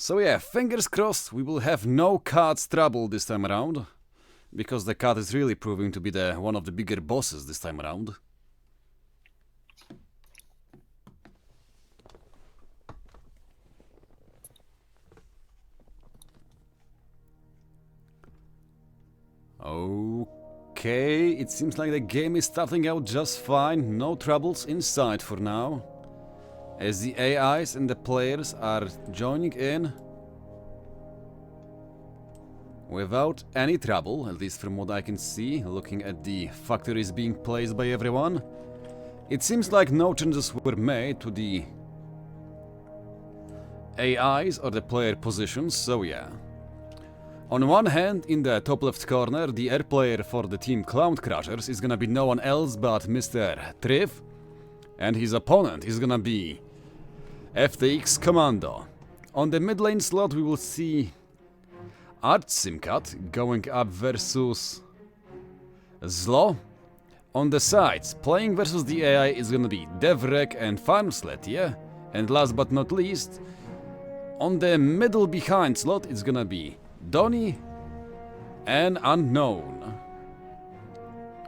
So yeah, fingers crossed we will have no cards trouble this time around. Because the card is really proving to be one of the bigger bosses this time around. Okay, it seems like the game is starting out just fine, no troubles in sight for now. As the AIs and the players are joining in without any trouble, at least from what I can see, looking at the factories being placed by everyone. It seems like no changes were made to the AIs or the player positions, so yeah. On one hand, in the top left corner, the air player for the team Clown Crushers is gonna be no one else but Mr. Tryth, and his opponent is gonna be FTX Commando. On the mid lane slot we will see Simcat going up versus Zlo. On the sides, playing versus the AI is gonna be Devrek and FAFlive, and last but not least, on the middle behind slot it's gonna be Donnie and Unknown.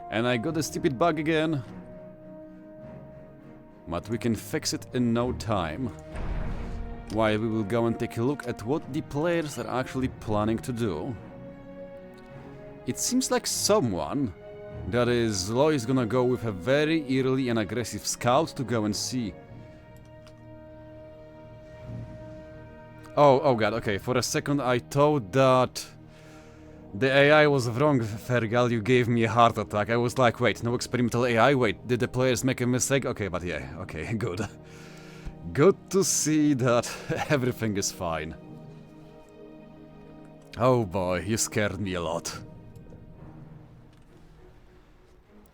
And I got a stupid bug again, but we can fix it in no time. While we will go and take a look at what the players are actually planning to do. It seems like someone, that is, Zlo, is gonna go with a very early and aggressive scout to go and see. Oh god, okay, for a second I thought that the AI was wrong, Fergal, you gave me a heart attack. I was like, wait, no experimental AI, wait, did the players make a mistake? Okay, but yeah, okay, good. Good to see that everything is fine. Oh boy, you scared me a lot.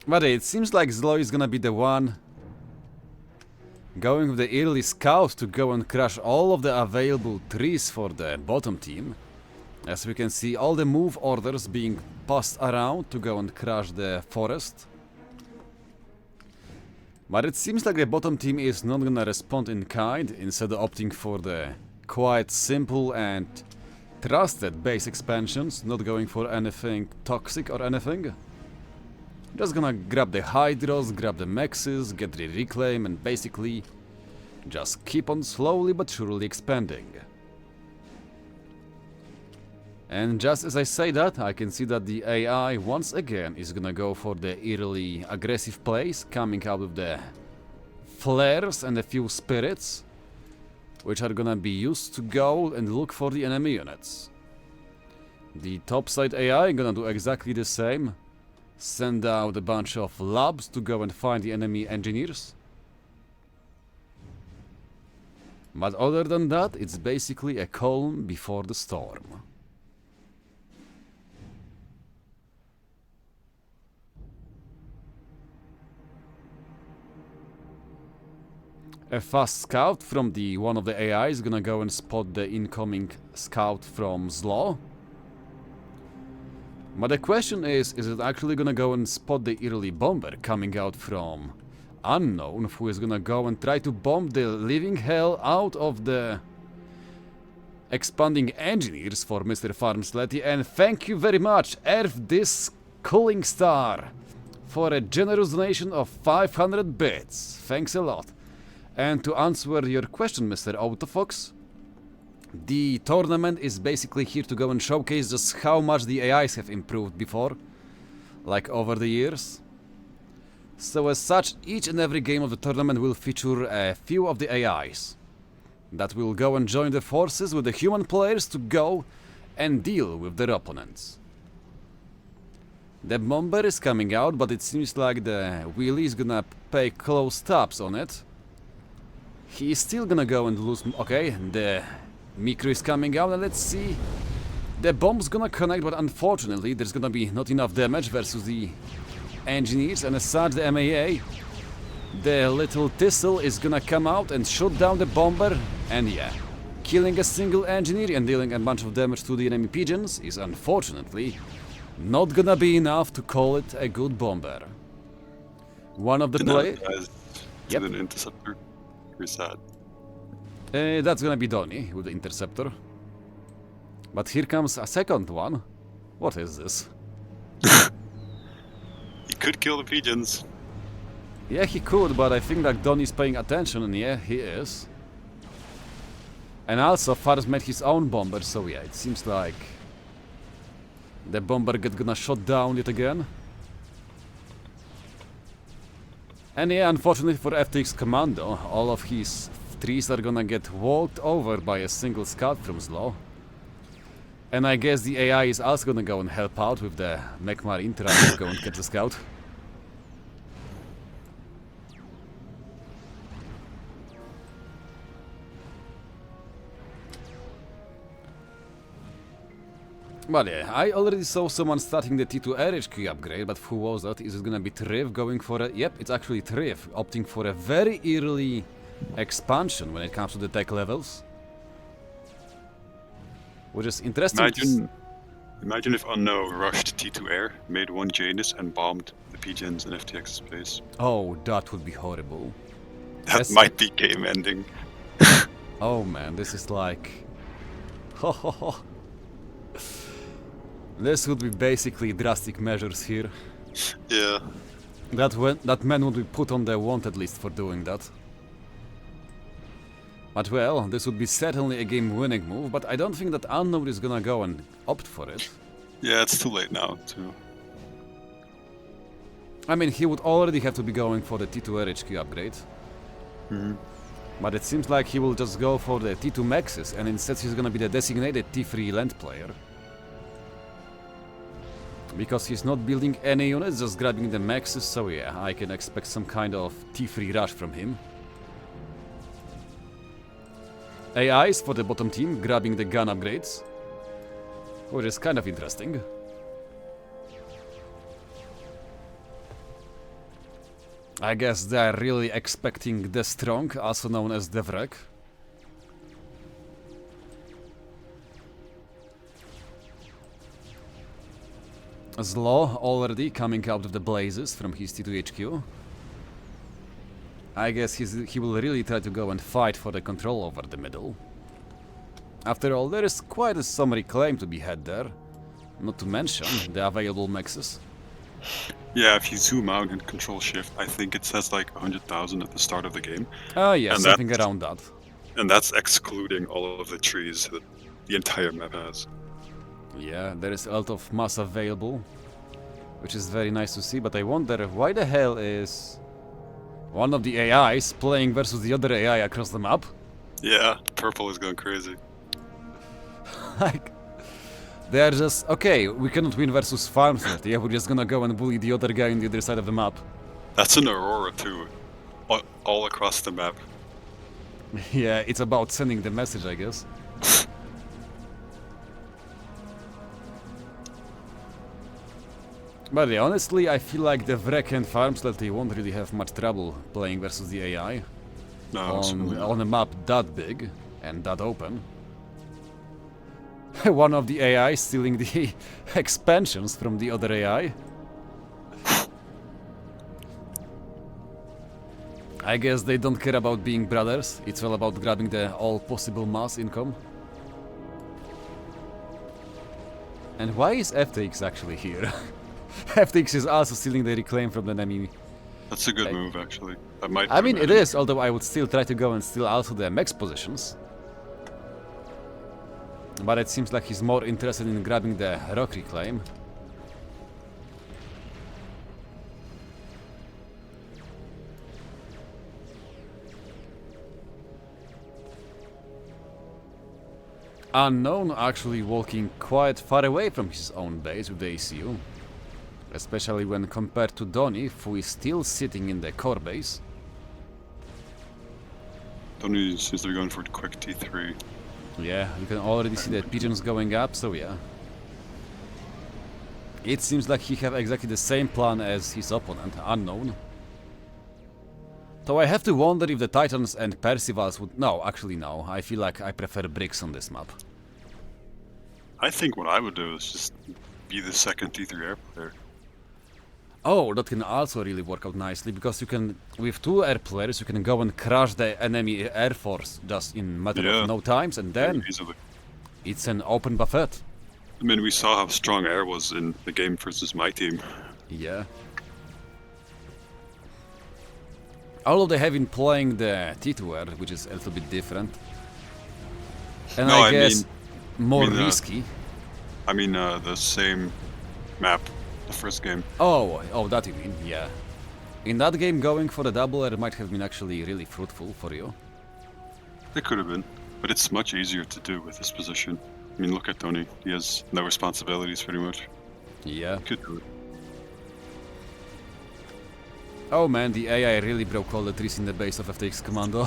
But it seems like Zlo is gonna be the one going with the early scout to go and crush all of the available trees for the bottom team. As we can see, all the move orders being passed around to go and crush the forest. But it seems like the bottom team is not gonna respond in kind, instead of opting for the quite simple and trusted base expansions, not going for anything toxic or anything. Just gonna grab the Hydros, grab the Mexes, get the Reclaim, and basically just keep on slowly but surely expanding. And just as I say that, I can see that the AI once again is gonna go for the early aggressive plays, coming out with the flares and a few spirits, which are gonna be used to go and look for the enemy units. The topside AI gonna do exactly the same. Send out a bunch of labs to go and find the enemy engineers. But other than that, it's basically a calm before the storm. A fast scout from one of the AI is gonna go and spot the incoming scout from Zlo. But the question is it actually gonna go and spot the early bomber coming out from Unknown, who is gonna go and try to bomb the living hell out of the expanding engineers for Mr. FAFlive, and thank you very much, Earth this cooling star, for a generous donation of 500 bits. Thanks a lot. And to answer your question, Mr. Autofox, the tournament is basically here to go and showcase just how much the AIs have improved before, like over the years. So as such, each and every game of the tournament will feature a few of the AIs that will go and join the forces with the human players to go and deal with their opponents. The bomber is coming out, but it seems like the Wheelie is gonna pay close tabs on it. He is still gonna go and lose. Okay, the Micro is coming out, and let's see. The bomb's gonna connect, but unfortunately there's gonna be not enough damage versus the engineers, and as such the MAA, the little Thistle, is gonna come out and shoot down the bomber, and yeah, killing a single engineer and dealing a bunch of damage to the enemy pigeons is unfortunately not gonna be enough to call it a good bomber. One of the players... Yep. An interceptor. Pretty sad. That's gonna be Donnie with the interceptor. But here comes a second one. What is this? He could kill the pigeons. Yeah, he could, but I think that Donnie's paying attention, and yeah, he is. And also, Farms made his own bomber, so yeah, it seems like the bomber gonna shot down yet again. And yeah, unfortunately for FTX Commando, all of his trees are gonna get walked over by a single scout from Slow. And I guess the AI is also gonna go and help out with the Mech Marine trying to go and catch the scout. But yeah, I already saw someone starting the T2 RHQ upgrade, but who was that? Is it gonna be Tryth going for a... Yep, it's actually Tryth, opting for a very early expansion when it comes to the tech levels. Which is interesting. Imagine if Unknown rushed T2 Air, made one Janus, and bombed the pigeons in FTX's base. Oh, that would be horrible. That might be game ending. Oh man, this is like... This would be basically drastic measures here. Yeah. That man would be put on the wanted list for doing that. But well, this would be certainly a game-winning move, but I don't think that Unknown is gonna go and opt for it. Yeah, it's too late now, too. I mean, he would already have to be going for the T2 RHQ upgrade. But it seems like he will just go for the T2 Maxes, and instead he's gonna be the designated T3 land player. Because he's not building any units, just grabbing the Maxes, so yeah, I can expect some kind of T3 rush from him. AIs for the bottom team, grabbing the gun upgrades. Which is kind of interesting. I guess they're really expecting the Strong, also known as the Wreck. Zlo already coming out of the blazes from his T2 HQ. I guess he will really try to go and fight for the control over the middle. After all, there is quite a summary claim to be had there. Not to mention the available maxes. Yeah, if you zoom out and control shift, I think it says like 100,000 at the start of the game. Oh yeah, and something around that. And that's excluding all of the trees that the entire map has. Yeah, there is a lot of mass available, which is very nice to see, but I wonder why the hell is one of the AIs playing versus the other AI across the map? Yeah, purple is going crazy. Like, they are just, okay, we cannot win versus FAFlive, yeah, we're just gonna go and bully the other guy on the other side of the map. That's an Aurora too, all across the map. Yeah, it's about sending the message, I guess. But yeah, honestly, I feel like the Vrek and FAFlive won't really have much trouble playing versus the AI. No, on a map that big and that open. One of the AI stealing the expansions from the other AI. I guess they don't care about being brothers, it's all about grabbing the all possible mass income. And why is FTX actually here? FTX is also stealing the reclaim from the enemy. That's a good move, actually. That might. I mean, it is, although I would still try to go and steal also the max positions. But it seems like he's more interested in grabbing the rock reclaim. Unknown actually walking quite far away from his own base with the ACU. Especially when compared to Donnie, who is still sitting in the core base. Donnie seems to be going for the quick T3. Yeah, you can already see the pigeons going up, so yeah. It seems like he have exactly the same plan as his opponent, Unknown. Though I have to wonder if the Titans and Percivals would... No, actually no. I feel like I prefer bricks on this map. I think what I would do is just be the second T3 air player. Oh, that can also really work out nicely, because you can, with 2 air players, you can go and crush the enemy air force just in matter of no times, and then... Easily. It's an open buffet. I mean, we saw how strong air was in the game versus my team. Yeah. Although they have been playing the T2R, which is a little bit different. And No, I I guess mean- more I mean, risky. I mean, the same map, the first game. Oh, that you mean, yeah. In that game, going for the double air might have been actually really fruitful for you. It could have been, but it's much easier to do with this position. I mean, look at Tony. He has no responsibilities, pretty much. Yeah. Could do it. Oh man, the AI really broke all the trees in the base of FTX Commando.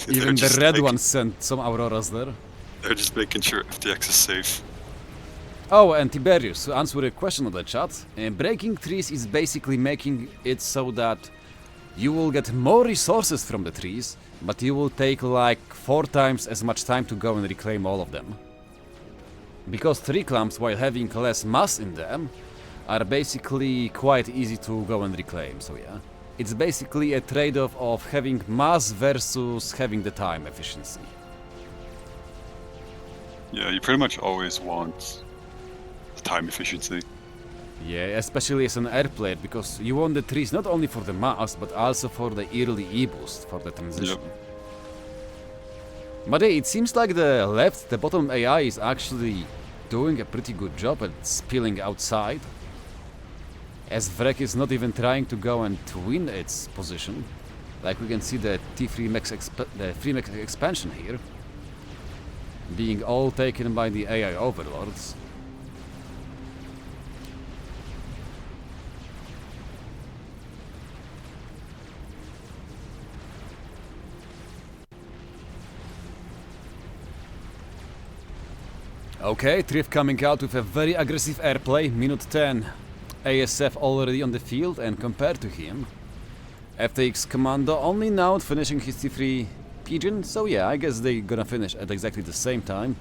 They're Even the just red making- one sent some Auroras there. They're just making sure FTX is safe. Oh, and Tiberius, to answer a question on the chat, breaking trees is basically making it so that you will get more resources from the trees, but you will take like 4 times as much time to go and reclaim all of them. Because tree clumps, while having less mass in them, are basically quite easy to go and reclaim, so yeah. It's basically a trade-off of having mass versus having the time efficiency. Yeah, you pretty much always want the time efficiency. Yeah, especially as an air player, because you want the trees not only for the mass, but also for the early E-boost for the transition. Yep. But yeah, it seems like the bottom AI is actually doing a pretty good job at spilling outside. As Vrek is not even trying to go and win its position. Like we can see the T3 Max the free Max expansion here. Being all taken by the AI overlords. Okay, Tryth coming out with a very aggressive airplay, minute 10. ASF already on the field, and compared to him, FTX Commando only now finishing his T3 Pigeon, so yeah, I guess they're gonna finish at exactly the same time.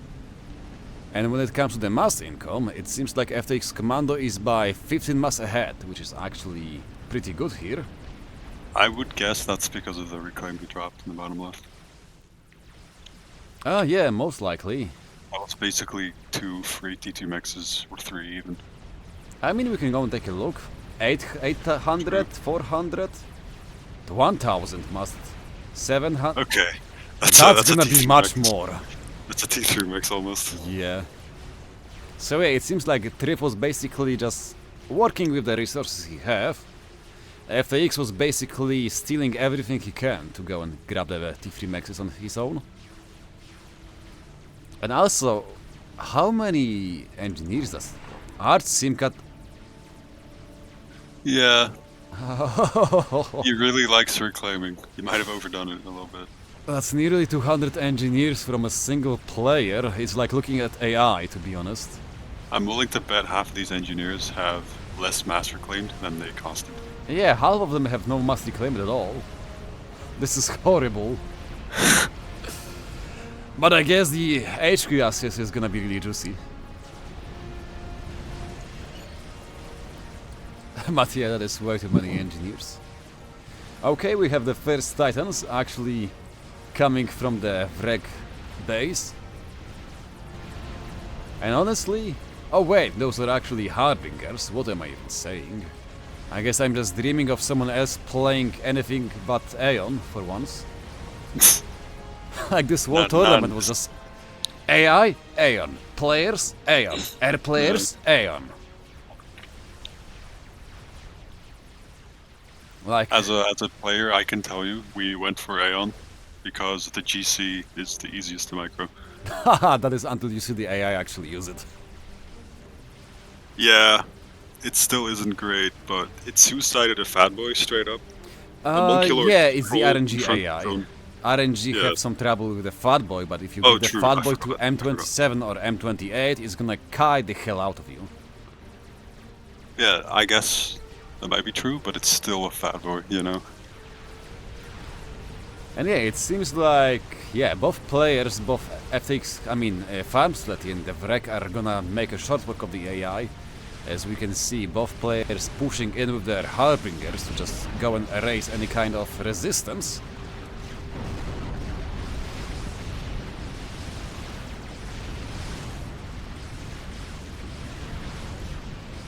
And when it comes to the mass income, it seems like FTX Commando is by 15 mass ahead, which is actually pretty good here. I would guess that's because of the reclaim he dropped in the bottom left. Yeah, most likely. Well, it's basically 2 free T2 Maxes, or 3 even. I mean, we can go and take a look. 800, 400, 1000 must. 700. Okay. That's a gonna be T3 much Max. more. That's a T3 Max almost. Yeah. So yeah, it seems like Tryth was basically just working with the resources he have. FTX was basically stealing everything he can to go and grab the T3 Maxes on his own. And also, how many engineers does Art Simcat? Yeah. He really likes reclaiming. He might have overdone it a little bit. That's nearly 200 engineers from a single player. It's like looking at AI, to be honest. I'm willing to bet half of these engineers have less mass reclaimed than they costed. Yeah, half of them have no mass reclaimed at all. This is horrible. But I guess the HQ assist is gonna be really juicy. But yeah, that is way too many engineers. Okay, we have the first Titans actually coming from the Vrek base. And honestly... Oh wait, those are actually Harbingers. What am I even saying? I guess I'm just dreaming of someone else playing anything but Aeon for once. Like this whole tournament was just AI, Aeon, players, Aeon, air players, Aeon. Like As a player, I can tell you, we went for Aeon because the GC is the easiest to micro. haha, that is until you see the AI actually use it. Yeah, it still isn't great, but it two-sided a fat boy straight up. Monkey Yeah, it's the rolled in RNG front AI. zone. RNG Yeah. had some trouble with the Fat Boy, but if you Oh, give the true, Fat I Boy to forgot, M27 or M28, it's gonna kite the hell out of you. Yeah, I guess that might be true, but it's still a fat boy, you know? And yeah, it seems like, yeah, both players, both FTX, FAFlive and the Vrek are gonna make a short work of the AI. As we can see, both players pushing in with their Harbingers to just go and erase any kind of resistance.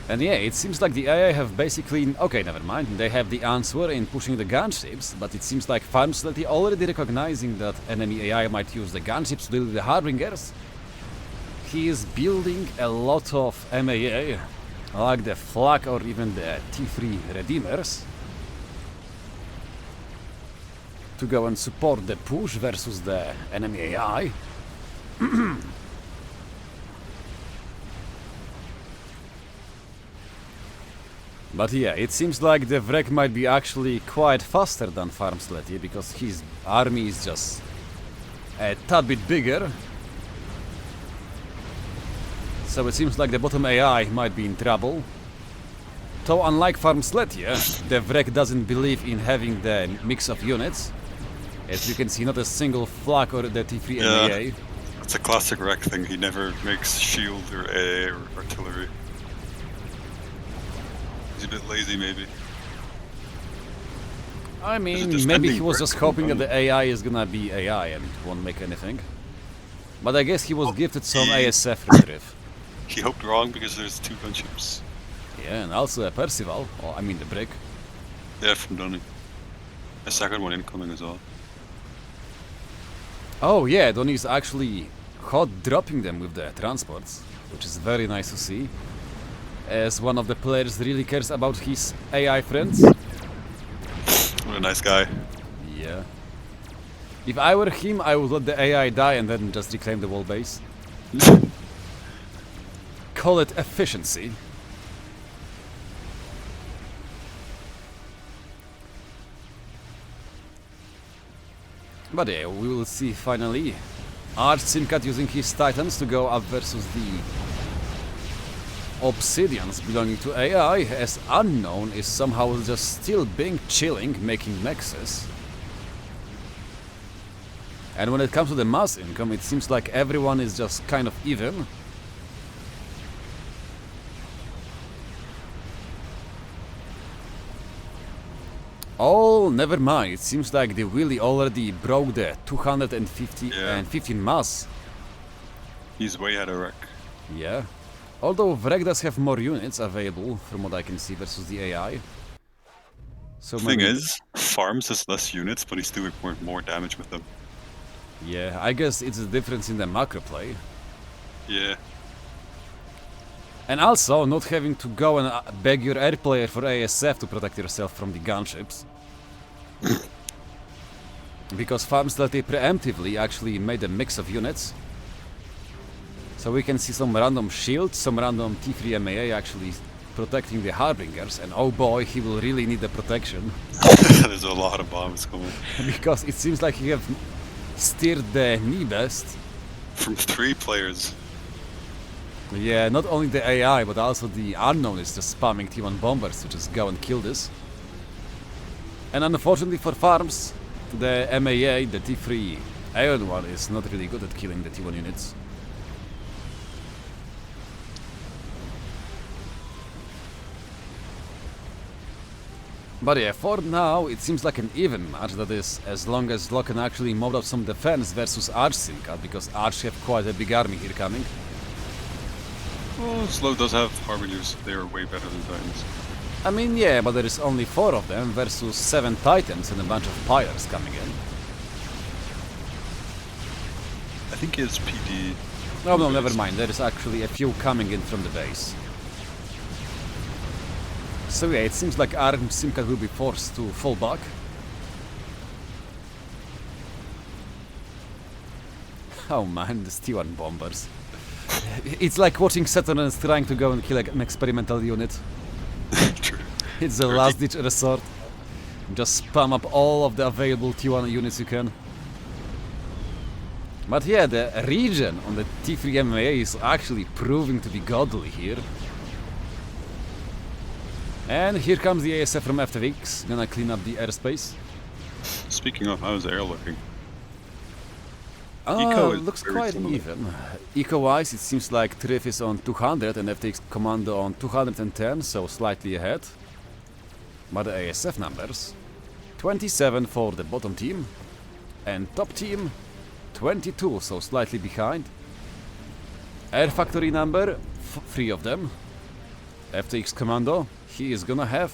And yeah, it seems like the AI have basically... Okay, never mind. They have the answer in pushing the gunships, but it seems like FAFlive already recognizing that enemy AI might use the gunships to deal with the Harbingers. He is building a lot of MAA, like the Flak or even the T3 Redeemers, to go and support the push versus the enemy AI. But yeah, it seems like the Vrek might be actually quite faster than FAFlive because his army is just a tad bit bigger. So it seems like the bottom AI might be in trouble. Though unlike FAFlive, the Vrek doesn't believe in having the mix of units. As you can see, not a single flak or the T3 MAA. It's a classic Wreck thing, he never makes shield or AA or artillery. He's a bit lazy, maybe. I mean, maybe he was just hoping that the AI is gonna be AI and won't make anything. But I guess he was gifted some ASF from Tryth. He hoped wrong because there's 2 gunships. Yeah, and also a Percival, or I mean the brick. Yeah, from Donny. A second one incoming as well. Oh yeah, Donny's actually hot dropping them with the transports, which is very nice to see. As one of the players really cares about his AI friends. What a nice guy. Yeah. If I were him, I would let the AI die and then just reclaim the wall base. Call it efficiency. But yeah, we will see finally. Simcat using his Titans to go up versus the Obsidians belonging to AI, as Unknown is somehow just still being chilling, making nexus. And when it comes to the mass income, it seems like everyone is just kind of even. Oh, never mind. It seems like TheWheelie already broke the 250 and 15 mass. He's way ahead of Wreck. Yeah. Although Vrek does have more units available, from what I can see, versus the AI. So thing is, Farms has less units, but he's doing more damage with them. Yeah, I guess it's the difference in the macro play. Yeah. And also, not having to go and beg your air player for ASF to protect yourself from the gunships. Because FAFlive preemptively actually made a mix of units. So we can see some random shields, some random T3 MAA actually protecting the Harbingers, and oh boy, he will really need the protection. There's a lot of bombs coming. Because it seems like he have steered the knee best. From 3 players. Yeah, not only the AI, but also the Unknown is just spamming T1 bombers to just go and kill this. And unfortunately for farms, the MAA, the T3 Iron one, is not really good at killing the T1 units. But yeah, for now it seems like an even match, that is, as long as Lo can actually mold up some defense versus Simcat, because Arch have quite a big army here coming. Well, Slow does have Harbingers, they are way better than Titans. I mean, yeah, but there is only 4 of them versus 7 Titans and a bunch of Pyres coming in. I think he has PD. Oh no, never mind, there is actually a few coming in from the base. So yeah, it seems like Simcat will be forced to fall back. Oh man, the T1 bombers. It's like watching Saturnans trying to go and kill an experimental unit. True. It's the last ditch resort. Just spam up all of the available T1 units you can. But yeah, the regen on the T3 MAA is actually proving to be godly here. And here comes the ASF from FTX, gonna clean up the airspace. Speaking of, how's the air looking? Looks quite even. Eco-wise, it seems like Tryth is on 200 and FTX Commando on 210, so slightly ahead. But the ASF numbers, 27 for the bottom team, and top team, 22, so slightly behind. Air factory number, 3 of them. FTX Commando, he is gonna have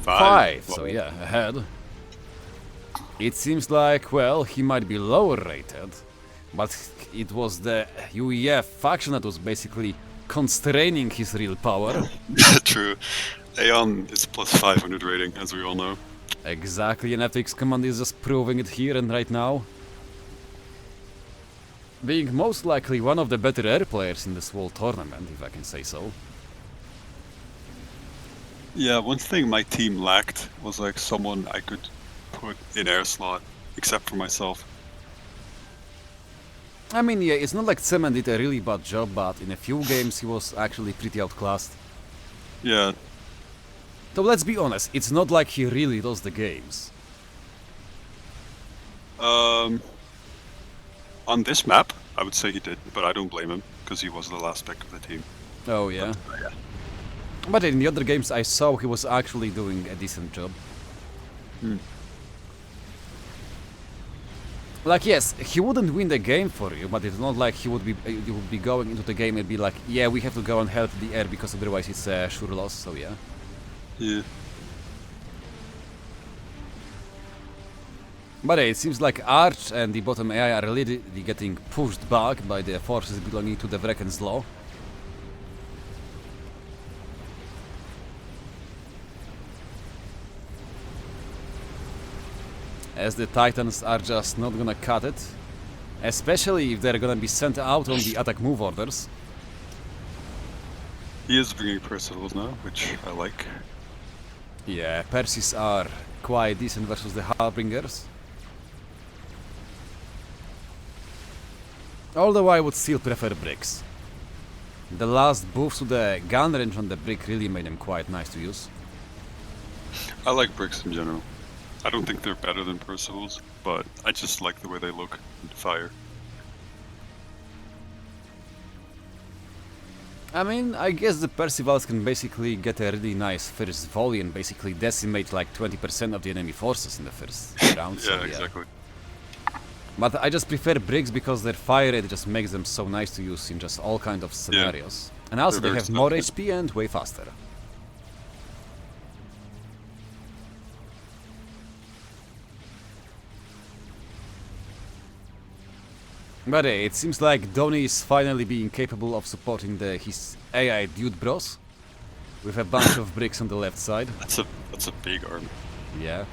5. so yeah, ahead. It seems like, well, he might be lower rated, but it was the UEF faction that was basically constraining his real power. True. Aeon is plus 500 rating, as we all know. Exactly, and FTX Commando is just proving it here and right now. Being most likely one of the better air players in this whole tournament, if I can say so. Yeah, one thing my team lacked was like someone I could put in air slot, except for myself. I mean, yeah, it's not like Cement did a really bad job, but in a few games he was actually pretty outclassed. Yeah. So let's be honest, it's not like he really lost the games. On this map, I would say he did, but I don't blame him, because he was the last pick of the team. Oh yeah. Yeah. But in the other games I saw he was actually doing a decent job. Like, yes, he wouldn't win the game for you, but it's not like he would be going into the game and be like, yeah, we have to go and help the air because otherwise it's a sure loss, so yeah. Yeah. But it seems like Arch and the bottom AI are really getting pushed back by the forces belonging to the Vreken's Law. As the Titans are just not gonna cut it. Especially if they're gonna be sent out on the attack move orders. He is bringing Percivals now, which I like. Yeah, Percies are quite decent versus the Harbingers. Although I would still prefer bricks. The last boost to the gun range on the brick really made them quite nice to use. I like bricks in general. I don't think they're better than Percivals, but I just like the way they look and fire. I mean, I guess the Percivals can basically get a really nice first volley and basically decimate like 20% of the enemy forces in the first round. Yeah, exactly. But I just prefer bricks because their fire rate just makes them so nice to use in just all kind of scenarios. And also they They're have very more stealthy. HP and way faster. But hey, it seems like Donny is finally being capable of supporting his AI dude bros with a bunch of bricks on the left side. That's a big army. Yeah.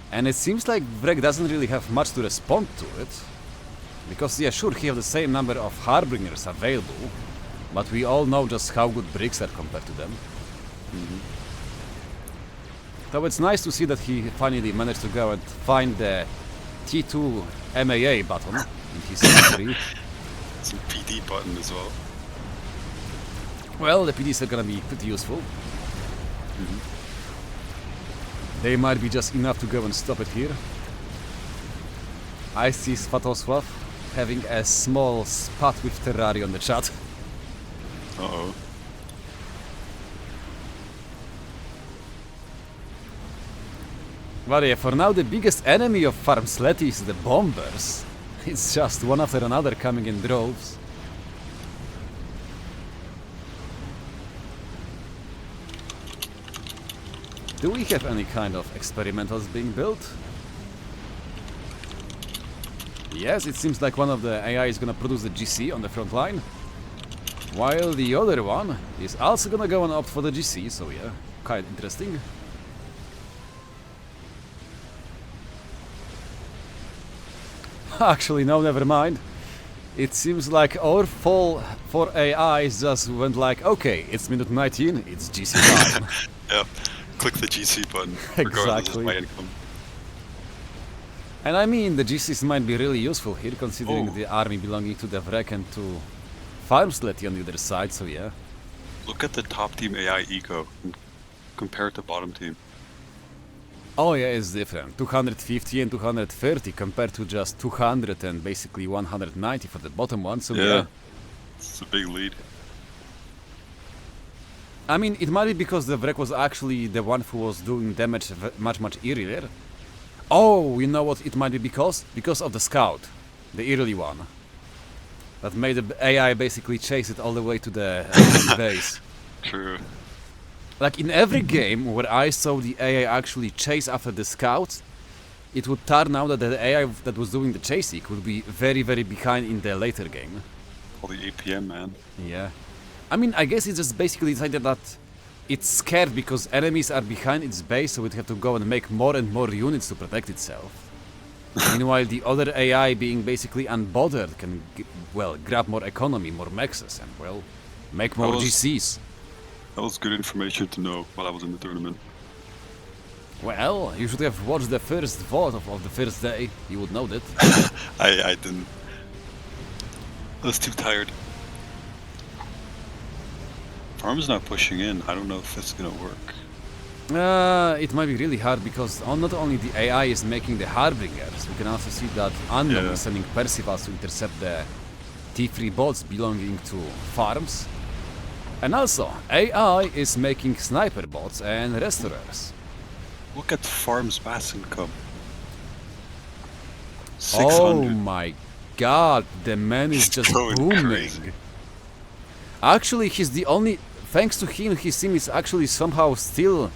And it seems like Vrek doesn't really have much to respond to it. Because yeah, sure, he has the same number of Harbingers available, but we all know just how good bricks are compared to them. So it's nice to see that he finally managed to go and find the T2 MAA button in his factory. Some PD button as well. Well, the PDs are gonna be pretty useful. They might be just enough to go and stop it here. I see Svatosław having a small spat with Terrari on the chat. Uh-oh. But yeah, for now the biggest enemy of FAFlive is the bombers. It's just one after another coming in droves. Do we have any kind of experimentals being built? Yes, it seems like one of the AI is gonna produce the GC on the front line, while the other one is also gonna go and opt for the GC, so yeah, quite interesting. Actually, no, never mind. It seems like our fall for AIs just went like, okay, it's minute 19, it's GC time. Yeah. Click the GC button, regardless Exactly. of my income. And I mean, the GCs might be really useful here, considering Oh. the army belonging to the Vrek and to FAFlive on the other side, so yeah. Look at the top team AI eco and compare it to bottom team. Oh yeah, it's different. 250 and 230 compared to just 200 and basically 190 for the bottom one, so yeah. It's a big lead. I mean, it might be because the Vrek was actually the one who was doing damage much earlier. Oh, you know what it might be because? Because of the scout. The early one. That made the AI basically chase it all the way to the base. True. Like in every game where I saw the AI actually chase after the scouts, it would turn out that the AI that was doing the chasing would be very, very behind in the later game. All the APM, man. Yeah. I mean, I guess it just basically decided that it's scared because enemies are behind its base, so it have to go and make more and more units to protect itself. Meanwhile, the other AI, being basically unbothered, can, well, grab more economy, more mexes, and, well, make more GCs. That was good information to know while I was in the tournament. Well, you should have watched the first VOD of the first day. You would know that. I didn't. I was too tired. Farm's not pushing in. I don't know if it's gonna work. It might be really hard because not only the AI is making the Harbingers, we can also see that Unknown is sending Percivals to intercept the T3 bots belonging to farms. And also, AI is making sniper bots and restorers. Look at Farm's mass income. Oh 600. my god, the man is just booming. Crazy. Actually, he's the only... Thanks to him, his team is actually somehow still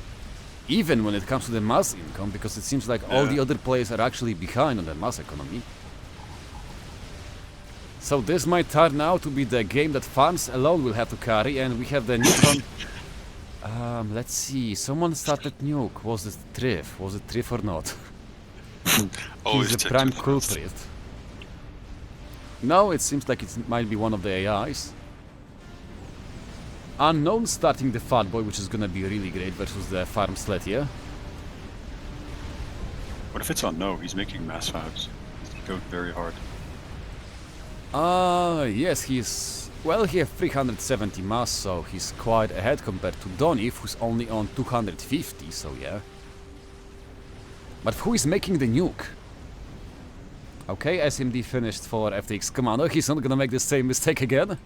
even when it comes to the mass income, because it seems like all the other players are actually behind on the mass economy. So this might turn out to be the game that farms alone will have to carry, and we have the nuke on... let's see, someone started nuke. Was it Tryth? Was it Tryth or not? He's the prime culprit. No, it seems like it might be one of the AIs. Unknown starting the Fat Boy, which is gonna be really great versus the Farm Sletier. What if it's on no? He's making mass fabs. He's going very hard. Yes, he's... Well, he has 370 mass, so he's quite ahead compared to Donif, who's only on 250, so yeah. But who is making the nuke? Okay, SMD finished for FTX Commando. He's not gonna make the same mistake again.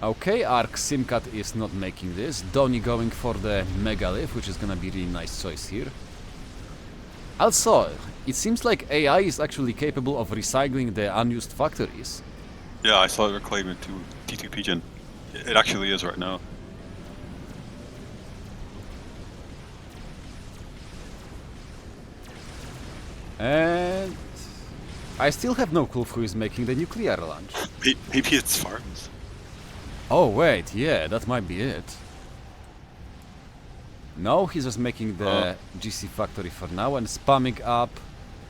Okay, Arc Simcat is not making this. Donny going for the Megalith, which is gonna be a really nice choice here. Also, it seems like AI is actually capable of recycling the unused factories. Yeah, I saw it reclaiming to T2 Pigeon. It actually is right now. And I still have no clue who is making the nuclear launch. Maybe it's Farms. Oh wait, yeah, that might be it. No, he's just making the GC factory for now and spamming up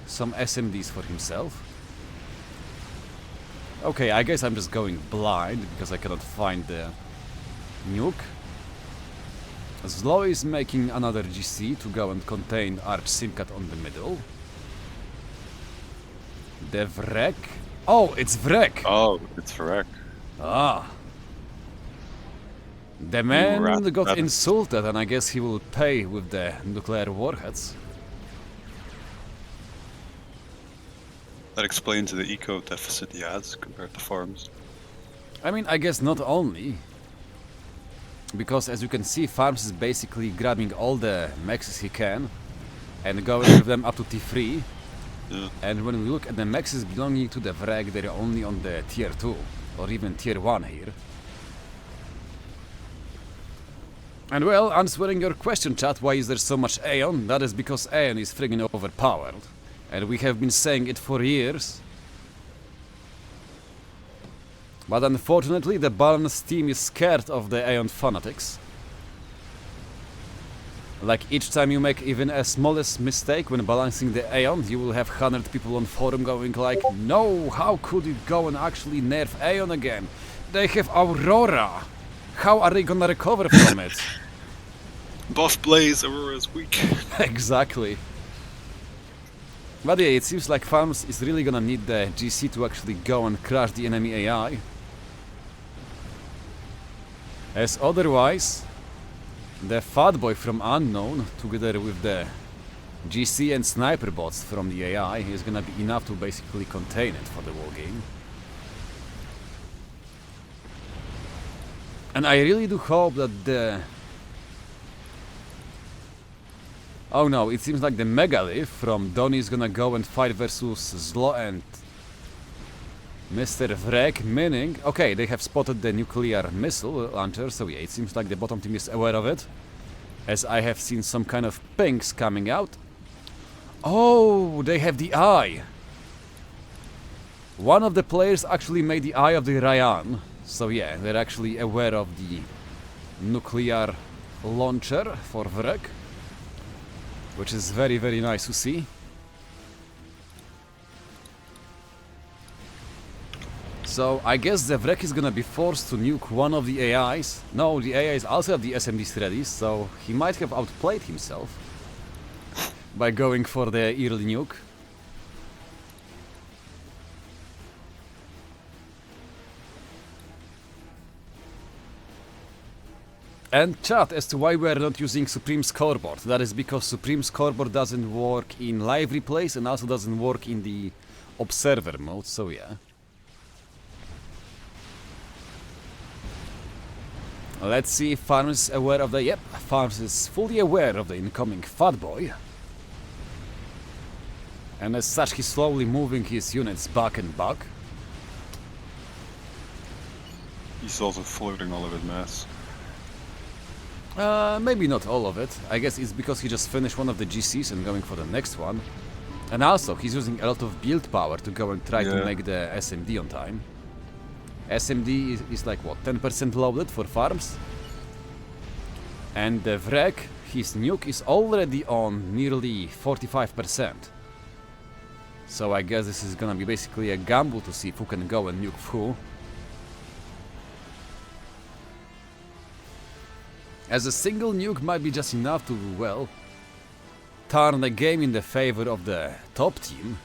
some SMDs for himself. Okay, I guess I'm just going blind because I cannot find the nuke. Zlo is making another GC to go and contain Arch Simcat on the middle. The Vrek. Oh, it's Vrek! Oh, it's Vrek. Ah. The man got insulted, and I guess he will pay with the nuclear warheads. That explains the eco deficit he has compared to Farms. I mean, I guess not only. Because as you can see, Farms is basically grabbing all the mexes he can and going with them up to T3. Yeah. And when we look at the mexes belonging to the Vrag, they're only on the tier 2 or even tier 1 here. And well, answering your question, chat, why is there so much Aeon? That is because Aeon is friggin' overpowered. And we have been saying it for years. But unfortunately, the balanced team is scared of the Aeon fanatics. Like each time you make even a smallest mistake when balancing the Aeon, you will have 100 people on forum going like, no, how could you go and actually nerf Aeon again? They have Aurora. How are they gonna recover from it? Buff Blaze, Aurora's weak. Exactly. But yeah, it seems like Farms is really gonna need the GC to actually go and crush the enemy AI. As otherwise, the Fat Boy from Unknown, together with the GC and sniper bots from the AI, is gonna be enough to basically contain it for the whole game. And I really do hope that Oh no, it seems like the Megalith from Donny is gonna go and fight versus Zlo and Mr. Vrek, meaning... Okay, they have spotted the nuclear missile launcher, so yeah, it seems like the bottom team is aware of it. As I have seen some kind of pings coming out. Oh, they have the eye! One of the players actually made the eye of the Ryan. So yeah, they're actually aware of the nuclear launcher for Vrek. Which is very, very nice to see. So I guess the Vrek is gonna be forced to nuke one of the AIs. No, the AIs also have the SMDs ready, so he might have outplayed himself by going for the early nuke. And chat as to why we are not using Supreme Scoreboard. That is because Supreme Scoreboard doesn't work in live replays and also doesn't work in the observer mode, so yeah. Let's see if Farms is aware of the... Yep, Farms is fully aware of the incoming Fat Boy. And as such, he's slowly moving his units back and back. He's also floating all of his mass. Maybe not all of it. I guess it's because he just finished one of the GCs and going for the next one. And also, he's using a lot of build power to go and try to make the SMD on time. SMD is like, what, 10% loaded for Farms? And the Vrek, his nuke is already on nearly 45%. So I guess this is gonna be basically a gamble to see who can go and nuke who. As a single nuke might be just enough to, well, turn the game in the favor of the top team.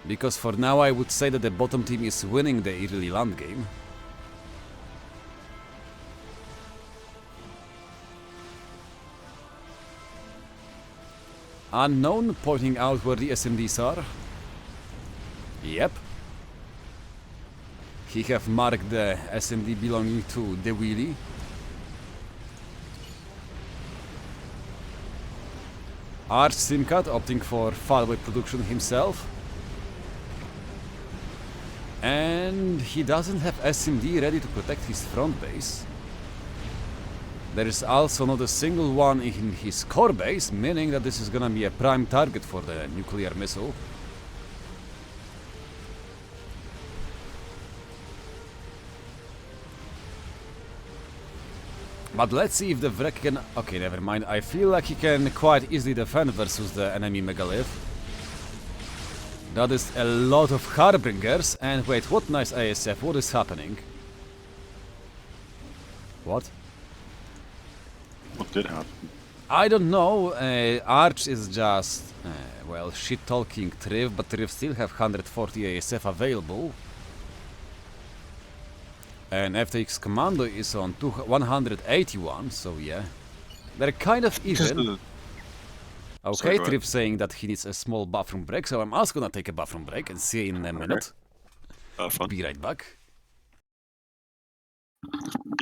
Because for now I would say that the bottom team is winning the early land game. Unknown pointing out where the SMDs are. Yep. He have marked the SMD belonging to TheWheelie. Arch Simcat opting for Falway production himself. And he doesn't have SMD ready to protect his front base. There is also not a single one in his core base, meaning that this is gonna be a prime target for the nuclear missile. But let's see if the Vrek can... Okay, never mind. I feel like he can quite easily defend versus the enemy Megalith. That is a lot of Harbingers. And wait, what nice ASF? What is happening? What? What did happen? I don't know. Arch is just... well, shit-talking Tryth, but Tryth still have 140 ASF available. And FTX Commando is on 181, so yeah. They're kind of even. Okay, Tryth saying that he needs a small bathroom break, so I'm also gonna take a bathroom break and see you in a minute. Fun. Be right back.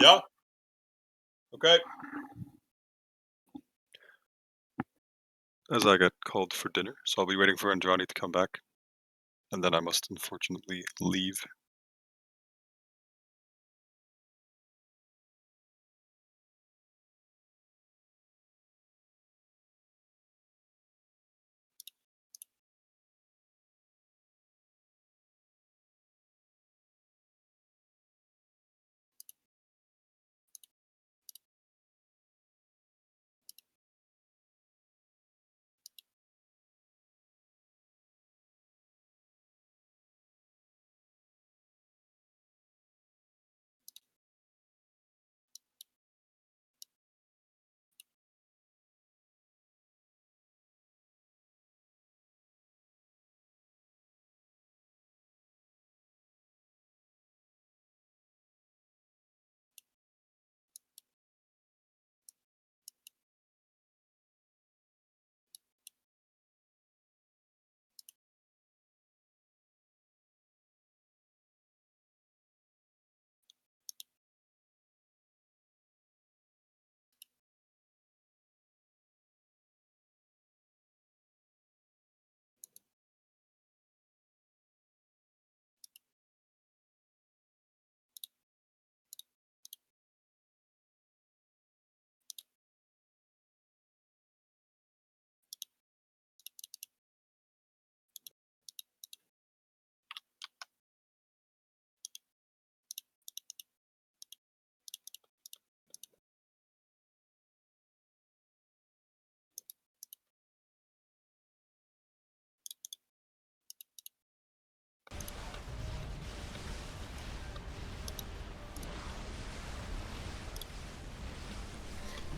Yeah. Okay. As I get called for dinner, so I'll be waiting for Endranii to come back. And then I must unfortunately leave.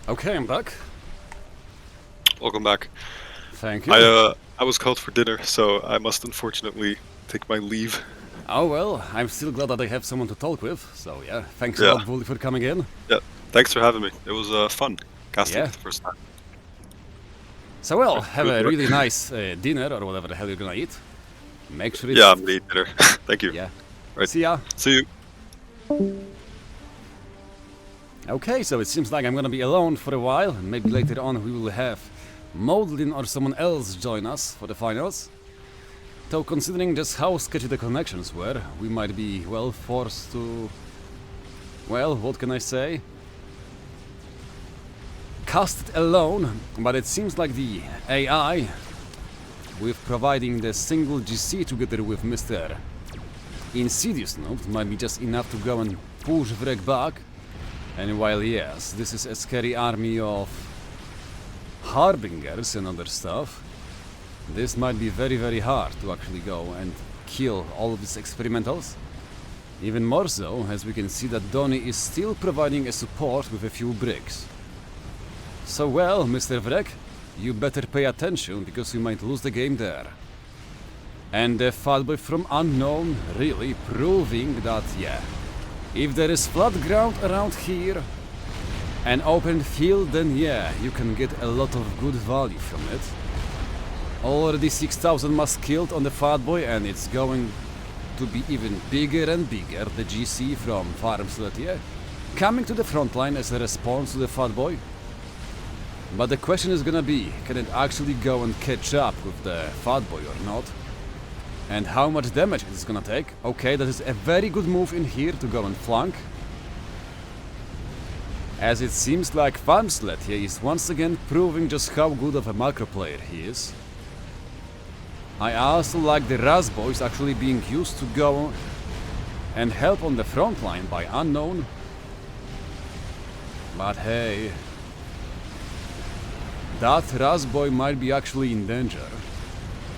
Okay, I'm back. Welcome back. Thank you. I was called for dinner, so I must unfortunately take my leave. Oh well, I'm still glad that I have someone to talk with, so yeah, thanks a Yeah. lot, Wooly, for coming in. Yeah, thanks for having me. It was fun casting Yeah. for the first time. So well, Good- have good a work. really nice dinner, or whatever the hell you're gonna eat. Make sure it's... Yeah, I'm gonna eat dinner. Thank you. Yeah. Right. See ya. See you. Okay, so it seems like I'm gonna be alone for a while, and maybe later on we will have Maudlin or someone else join us for the finals. Though considering just how sketchy the connections were, we might be, well, forced to... Well, what can I say? Cast it alone, but it seems like the AI, with providing the single GC together with Mr. Insidious Noob, might be just enough to go and push Vrek back. And while yes, this is a scary army of harbingers and other stuff, this might be very, very hard to actually go and kill all of these experimentals. Even more so, as we can see that Donnie is still providing a support with a few bricks. So well, Mr. Vrek, you better pay attention, because you might lose the game there. And the fatboy from Unknown really proving that, yeah, if there is flat ground around here, an open field, then yeah, you can get a lot of good value from it. Already 6,000 mass killed on the fatboy, and it's going to be even bigger and bigger, the GC from FAFlive, coming to the front line as a response to the fatboy. But the question is gonna be, can it actually go and catch up with the fatboy or not? And how much damage it's gonna take? Okay, that is a very good move in here to go and flank. As it seems like FAFlive is once again proving just how good of a macro player he is. I also like the Raz boys actually being used to go and help on the front line by Unknown. But hey, that Raz boy might be actually in danger.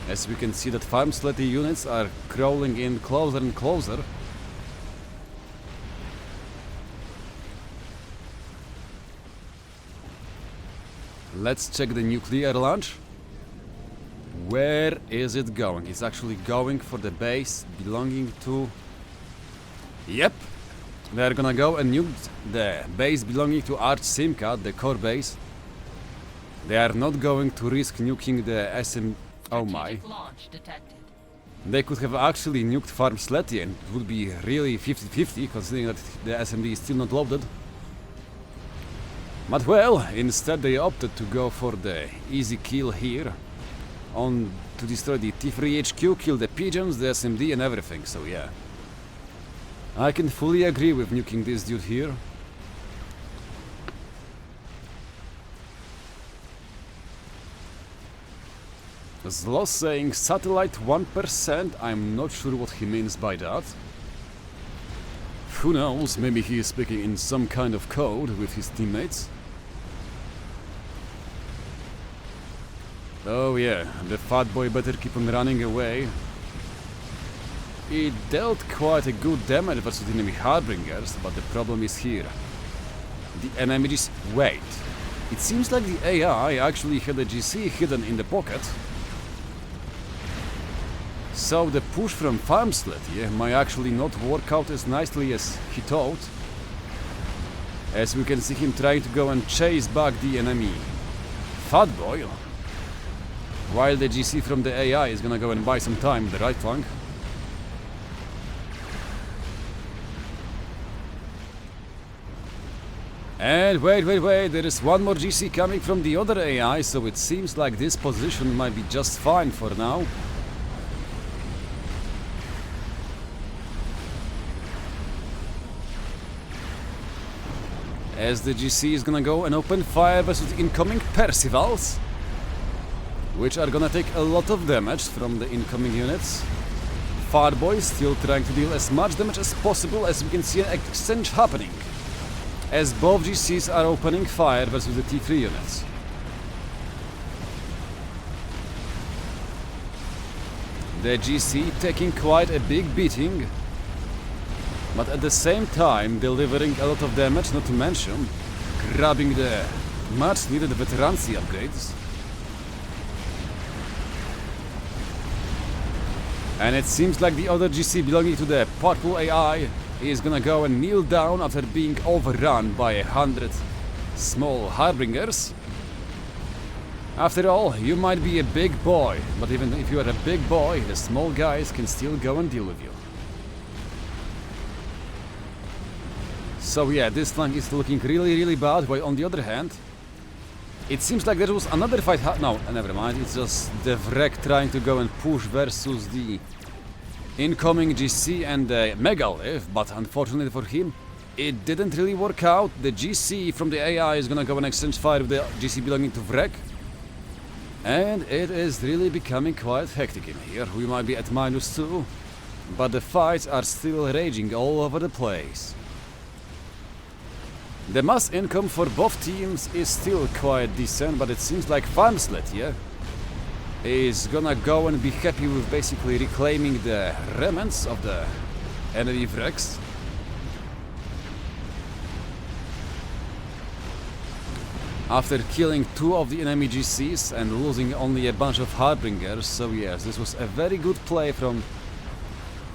As we can see that FAFlive units are crawling in closer and closer. Let's check the nuclear launch. Where is it going? It's actually going for the base belonging to... Yep! They're gonna go and nuke the base belonging to Arch Simca, the core base. They are not going to risk nuking the SM... Oh my. They could have actually nuked FAFlive, and it would be really 50-50, considering that the SMD is still not loaded. But well, instead they opted to go for the easy kill here. On to destroy the T3 HQ, kill the pigeons, the SMD and everything, so yeah. I can fully agree with nuking this dude here. Zlo saying satellite 1%, I'm not sure what he means by that. Who knows, maybe he is speaking in some kind of code with his teammates. Oh yeah, the fat boy better keep on running away. It dealt quite a good damage versus enemy harbingers, but the problem is here. The enemy just... Wait. It seems like the AI actually had a GC hidden in the pocket. So the push from FAFlive might actually not work out as nicely as he thought. As we can see him trying to go and chase back the enemy fat boy. While the GC from the AI is gonna go and buy some time the right flank. And wait, there is one more GC coming from the other AI, so it seems like this position might be just fine for now. As the GC is gonna go and open fire versus the incoming Percivals, which are gonna take a lot of damage from the incoming units. Farboy still trying to deal as much damage as possible, as we can see an exchange happening, as both GCs are opening fire versus the T3 units. The GC taking quite a big beating, but at the same time delivering a lot of damage, not to mention grabbing the much needed veterancy upgrades. And it seems like the other GC belonging to the purple AI is gonna go and kneel down after being overrun by 100 small harbingers. After all, you might be a big boy, but even if you are a big boy, the small guys can still go and deal with you. So yeah, this flank is looking really bad, while on the other hand, it seems like there was another fight no, never mind, it's just the Vrek trying to go and push versus the incoming GC and the Megalith, but unfortunately for him, it didn't really work out. The GC from the AI is gonna go and exchange fire with the GC belonging to Vrek. And it is really becoming quite hectic in here. We might be at -2, but the fights are still raging all over the place. The mass income for both teams is still quite decent, but it seems like FAFlive here is gonna go and be happy with basically reclaiming the remnants of the enemy Vreks. After killing 2 of the enemy GCs and losing only a bunch of Harbingers, so yes, this was a very good play from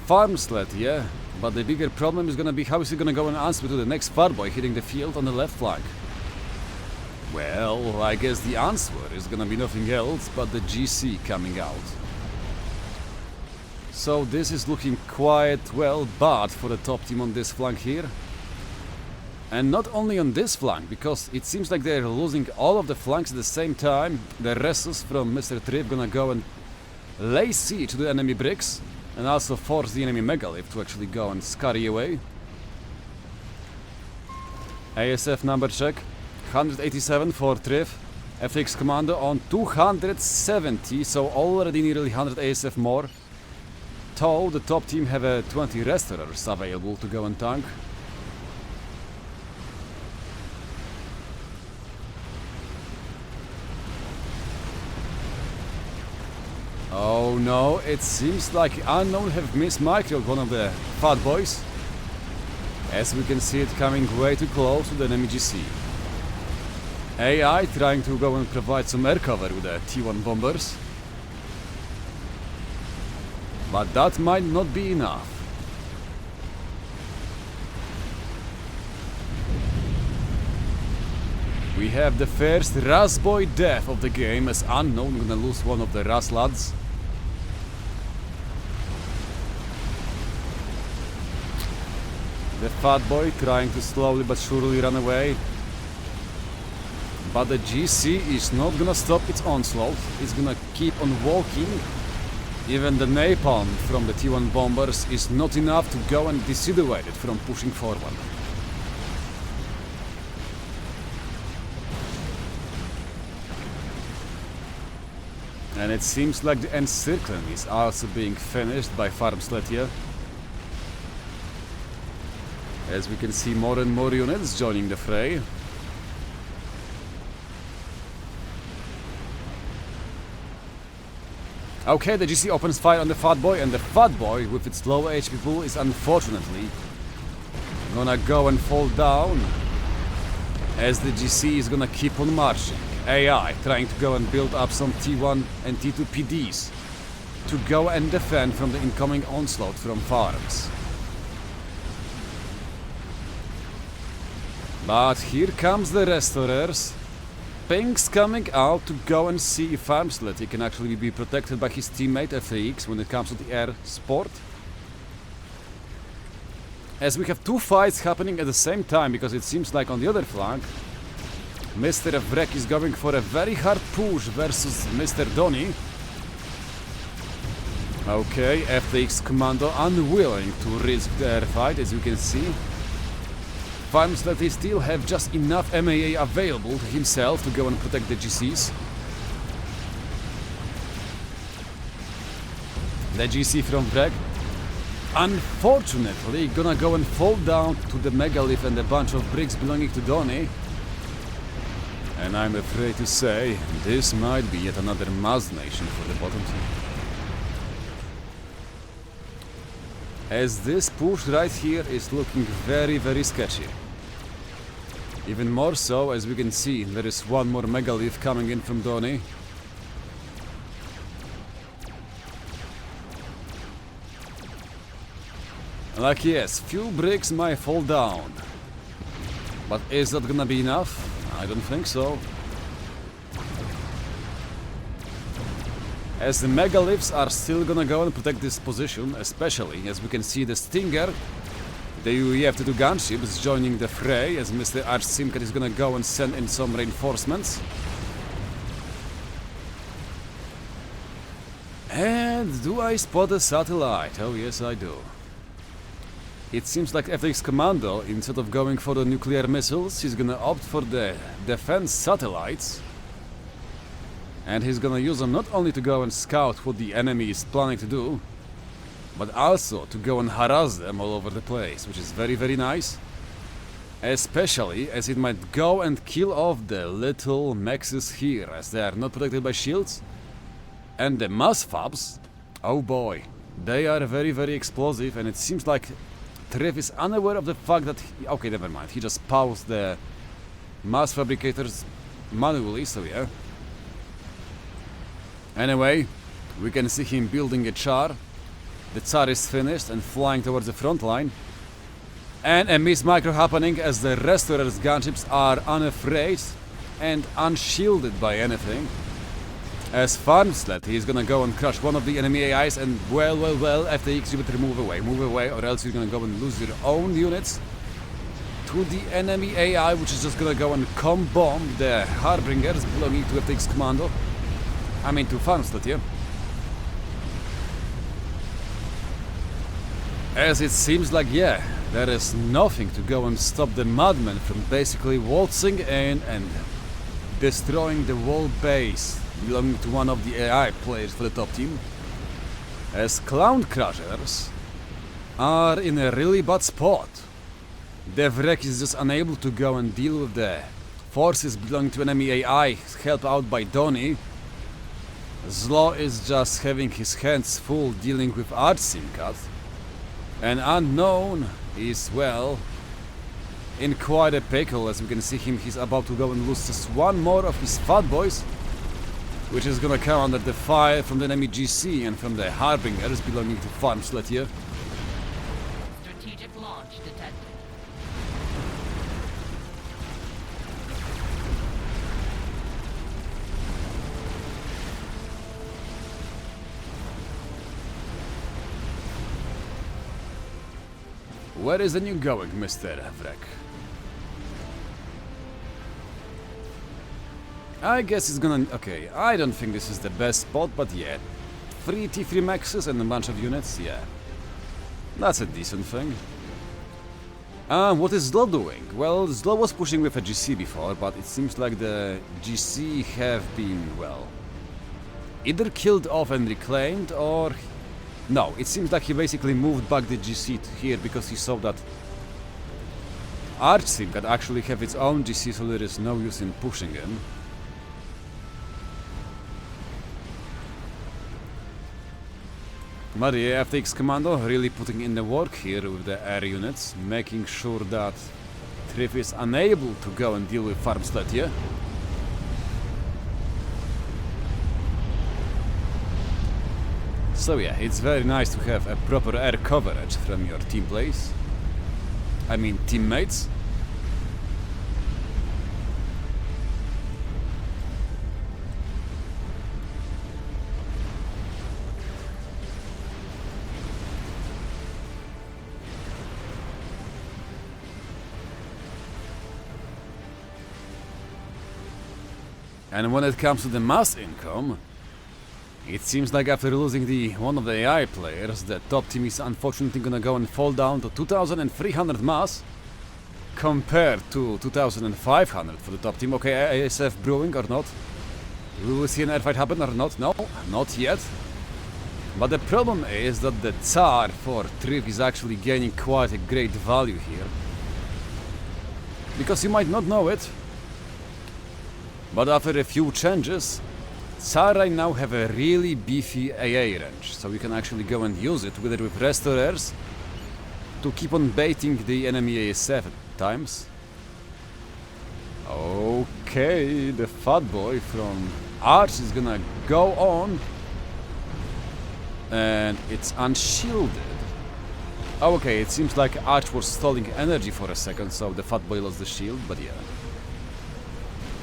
FAFlive, yeah? But the bigger problem is gonna be how is he gonna go and answer to the next Farboy hitting the field on the left flank? Well, I guess the answer is gonna be nothing else but the GC coming out. So this is looking quite well bad for the top team on this flank here. And not only on this flank, because it seems like they're losing all of the flanks at the same time. The Ressus from Mr. Tryth gonna go and lay siege to the enemy bricks and also force the enemy Megalith to actually go and scurry away. ASF number check, 187 for Tryth. FX Commando on 270, so already nearly 100 ASF more. Though the top team have 20 Restorers available to go and tank. Oh no, it seems like Unknown have mismicroed one of the fat boys, as we can see it coming way too close to the enemy GC. AI trying to go and provide some air cover with the T1 bombers, but that might not be enough. We have the first Ras boy death of the game, as Unknown gonna lose one of the Ras lads. The fat boy trying to slowly but surely run away. But the GC is not gonna stop its onslaught, it's gonna keep on walking. Even the napalm from the T1 bombers is not enough to go and dissuade it from pushing forward. And it seems like the encircling is also being finished by FAFlive, as we can see more and more units joining the fray. Okay, the GC opens fire on the Fat Boy, and the Fat Boy with its low HP pool is unfortunately gonna go and fall down, as the GC is gonna keep on marching. AI trying to go and build up some T1 and T2 PDs to go and defend from the incoming onslaught from farms. But here comes the Restorers. Pink's coming out to go and see if FAFlive can actually be protected by his teammate FX when it comes to the air sport. As we have 2 fights happening at the same time, because it seems like on the other flank Mr. Vrek is going for a very hard push versus Mr. Donny. Okay, FX Commando unwilling to risk the air fight, as you can see. FAFlive still have just enough MAA available to himself to go and protect the GCs. The GC from Vrek, unfortunately, gonna go and fall down to the Megalith and a bunch of bricks belonging to Donny. And I'm afraid to say, this might be yet another Maz Nation for the bottom team. As this push right here is looking very sketchy. Even more so, as we can see, there is one more megalith coming in from Donny. Like yes, few bricks might fall down. But is that gonna be enough? I don't think so. As the megaliths are still gonna go and protect this position, especially as we can see the Stinger, the UEF-2 gunship is joining the fray, as Mr. Arch-Simcat is gonna go and send in some reinforcements. And do I spot a satellite? Oh yes, I do. It seems like FX Commando, instead of going for the nuclear missiles, he's gonna opt for the defense satellites. And he's gonna use them not only to go and scout what the enemy is planning to do, but also to go and harass them all over the place, which is very, very nice. Especially as it might go and kill off the little mexes here, as they are not protected by shields. And the mass fabs, oh boy, they are very, very explosive, and it seems like Tryth is unaware of the fact that okay, never mind, he just paused the mass fabricators manually, so yeah. Anyway, we can see him building a char. The Tsar is finished and flying towards the front line. And a miss-micro happening as the Restorer's gunships are unafraid and unshielded by anything. As FAFlive, he's gonna go and crush one of the enemy AIs and well, FTX, you better move away, or else you're gonna go and lose your own units to the enemy AI, which is just gonna go and bomb the Harbingers belonging to FTX Commando. I mean to FAFlive, yeah. As it seems like, yeah, there is nothing to go and stop the madman from basically waltzing in and destroying the whole base belonging to one of the AI players for the top team. As Clown Crushers are in a really bad spot. DevRec is just unable to go and deal with the forces belonging to enemy AI, helped out by Donny. Zlo is just having his hands full dealing with Arch-Simcat. And Unknown is, well, in quite a pickle. As we can see him, he's about to go and lose just one more of his fat boys, which is gonna come under the fire from the enemy GC and from the Harbingers belonging to FAFlive here. Strategic launch detected. Where is the new going, Mr. Vrek? I guess it's gonna... okay, I don't think this is the best spot, but yeah. 3 T3 Maxes and a bunch of units, yeah. That's a decent thing. What is Zlo doing? Well, Zlo was pushing with a GC before, but it seems like the GC have been, well, either killed off and reclaimed, or... no, it seems like he basically moved back the GC to here because he saw that Arch-Sim can actually have its own GC, so there is no use in pushing him. But yeah, FTX Commando really putting in the work here with the air units, making sure that Tryth is unable to go and deal with FAFlive here. So yeah, it's very nice to have a proper air coverage from your team plays. I mean teammates. And when it comes to the mass income, it seems like after losing one of the AI players, the top team is unfortunately gonna go and fall down to 2,300 mass compared to 2,500 for the top team. Okay, ASF brewing or not? Will we see an airfight happen or not? No, not yet. But the problem is that the Tsar for Tryth is actually gaining quite a great value here. Because you might not know it, but after a few changes, Tsar right now have a really beefy AA range, so we can actually go and use it with Restorers to keep on baiting the enemy ASF at times. Okay, the fat boy from Arch is gonna go on. And it's unshielded. Oh, okay, it seems like Arch was stalling energy for a second, so the fat boy lost the shield, but yeah.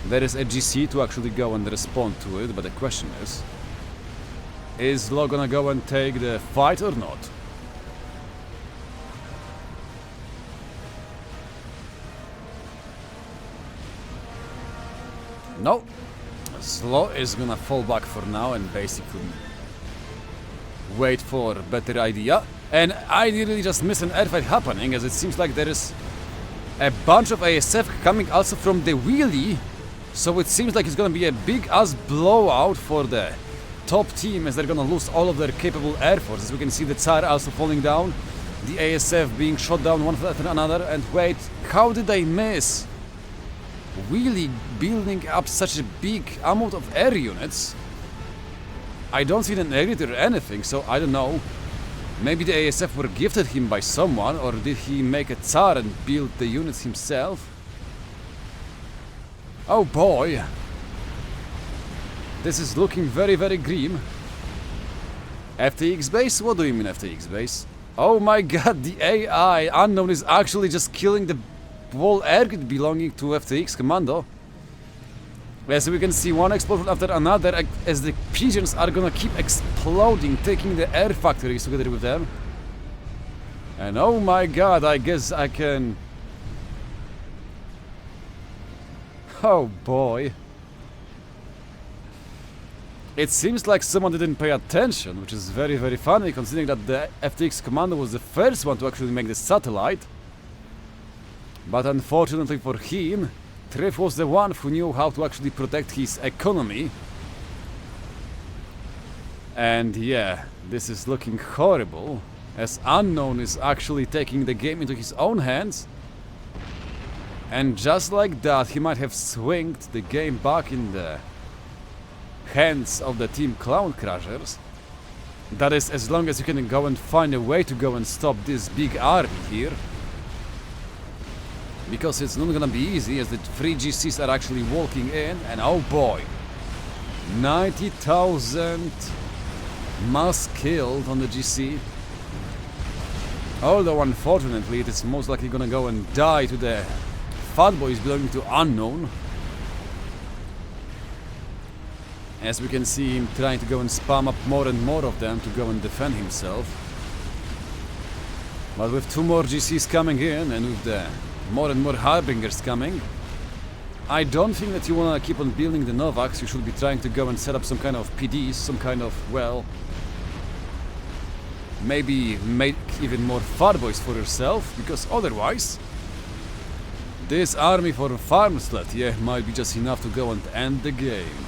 There is a GC to actually go and respond to it, but the question is Lo gonna go and take the fight or not? No. Slow is gonna fall back for now and basically wait for a better idea. And I nearly just missed an airfight happening, as it seems like there is a bunch of ASF coming also from TheWheelie. So it seems like it's gonna be a big ass blowout for the top team, as they're gonna lose all of their capable air force. As we can see the Tsar also falling down, the ASF being shot down one after another. And wait, how did I miss Wheelie building up such a big amount of air units? I don't see an exit or anything, so I don't know. Maybe the ASF were gifted him by someone, or did he make a Tsar and build the units himself? Oh boy. This is looking very, very grim. FTX base? What do you mean FTX base? Oh my god, the AI unknown is actually just killing the whole air grid belonging to FTX Commando. As we can see, one explosion after another, as the pigeons are gonna keep exploding, taking the air factories together with them. And oh my god, I guess I can... Oh boy. It seems like someone didn't pay attention, which is very, very funny, considering that the FTX Commando was the first one to actually make the satellite. But unfortunately for him, Tryth was the one who knew how to actually protect his economy. And yeah, this is looking horrible, as Unknown is actually taking the game into his own hands. And just like that, he might have swinged the game back in the hands of the Team Clown Crushers. That is, as long as you can go and find a way to go and stop this big army here. Because it's not gonna be easy, as the 3 GCs are actually walking in, and oh boy, 90,000 mass killed on the GC. Although unfortunately it is most likely gonna go and die to the fat boys belonging to Unknown. As we can see him trying to go and spam up more and more of them to go and defend himself. But with 2 more GCs coming in, and with the more and more Harbingers coming, I don't think that you wanna keep on building the Novaks. You should be trying to go and set up some kind of PDs, some kind of, well, maybe make even more fat boys for yourself, because otherwise this army for Farmslet, yeah, might be just enough to go and end the game.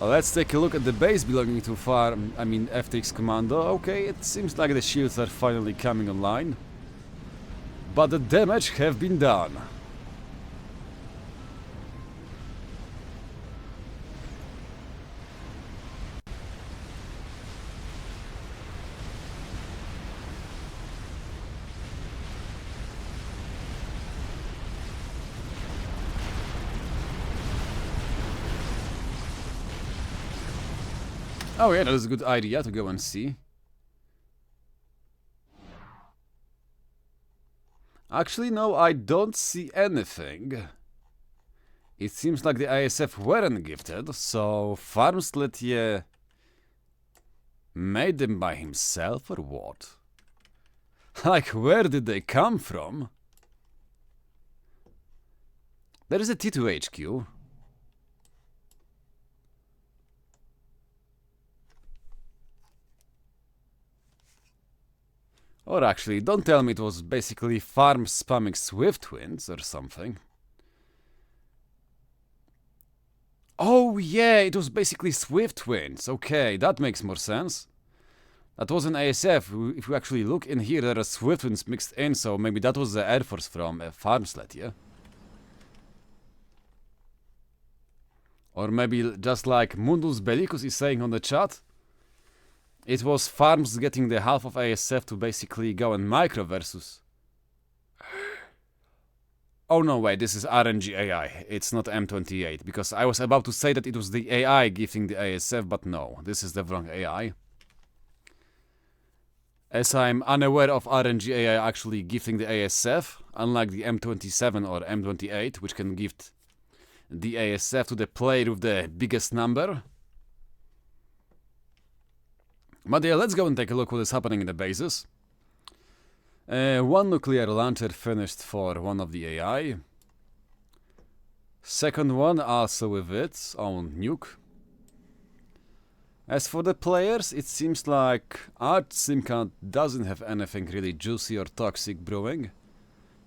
Let's take a look at the base belonging to FTX Commando. Okay, it seems like the shields are finally coming online, but the damage have been done. Oh yeah, that is a good idea to go and see. Actually, no, I don't see anything. It seems like the ISF weren't gifted, so Farmslet made them by himself or what? Like, where did they come from? There is a T2 HQ. Or actually, don't tell me it was basically farm spamming Swift Twins or something. Oh yeah, it was basically Swift Twins. Okay, that makes more sense. That was an ASF. If you actually look in here, there are Swift Twins mixed in, so maybe that was the Air Force from Farmslet, yeah? Or maybe just like Mundus Bellicus is saying on the chat, it was Farms getting the half of ASF to basically go and micro versus Oh no, wait, this is RNG AI. It's not M28, because I was about to say that it was the AI gifting the ASF, but no, this is the wrong AI. As I'm unaware of RNG AI actually gifting the ASF, unlike the M27 or M28, which can gift the ASF to the player with the biggest number. But yeah, let's go and take a look what is happening in the bases. One nuclear launcher finished for one of the AI. Second one also with its own nuke. As for the players, it seems like Simcom doesn't have anything really juicy or toxic brewing.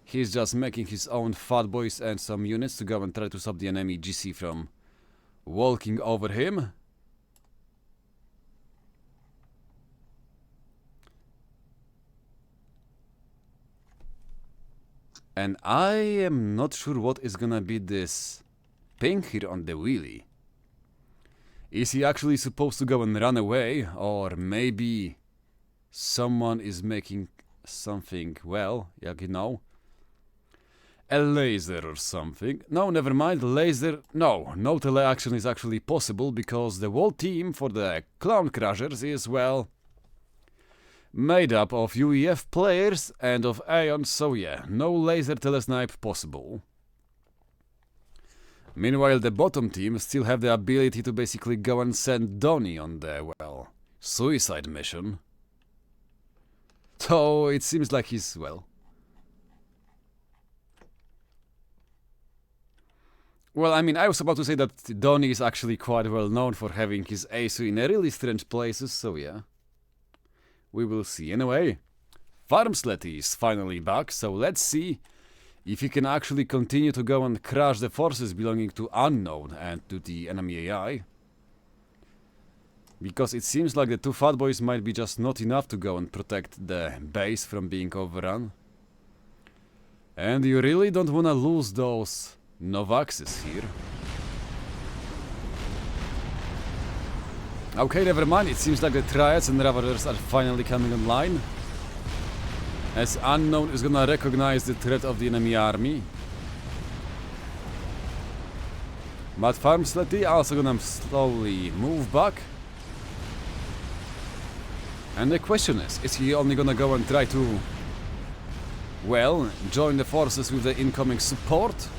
He's just making his own fat boys and some units to go and try to stop the enemy GC from walking over him. And I am not sure what is gonna be this ping here on TheWheelie. Is he actually supposed to go and run away? Or maybe someone is making something, well, you know, a laser or something. No, never mind, laser. No tele action is actually possible because the whole team for the Clown Crushers is, well, made up of UEF players and of Aeons, so yeah, no laser telesnipe possible. Meanwhile, the bottom team still have the ability to basically go and send Donnie on the, well, suicide mission. So it seems like he's, well... Well, I mean, I was about to say that Donnie is actually quite well known for having his ASU in really strange places, so yeah. We will see. Anyway, FAFlive is finally back, so let's see if he can actually continue to go and crush the forces belonging to Unknown and to the enemy AI. Because it seems like the two fat boys might be just not enough to go and protect the base from being overrun. And you really don't wanna lose those Novaxes here. Okay, never mind, it seems like the Triads and Ravagers are finally coming online. As Unknown is gonna recognize the threat of the enemy army. But FAFlive also gonna slowly move back. And the question is he only gonna go and try to, well, join the forces with the incoming support?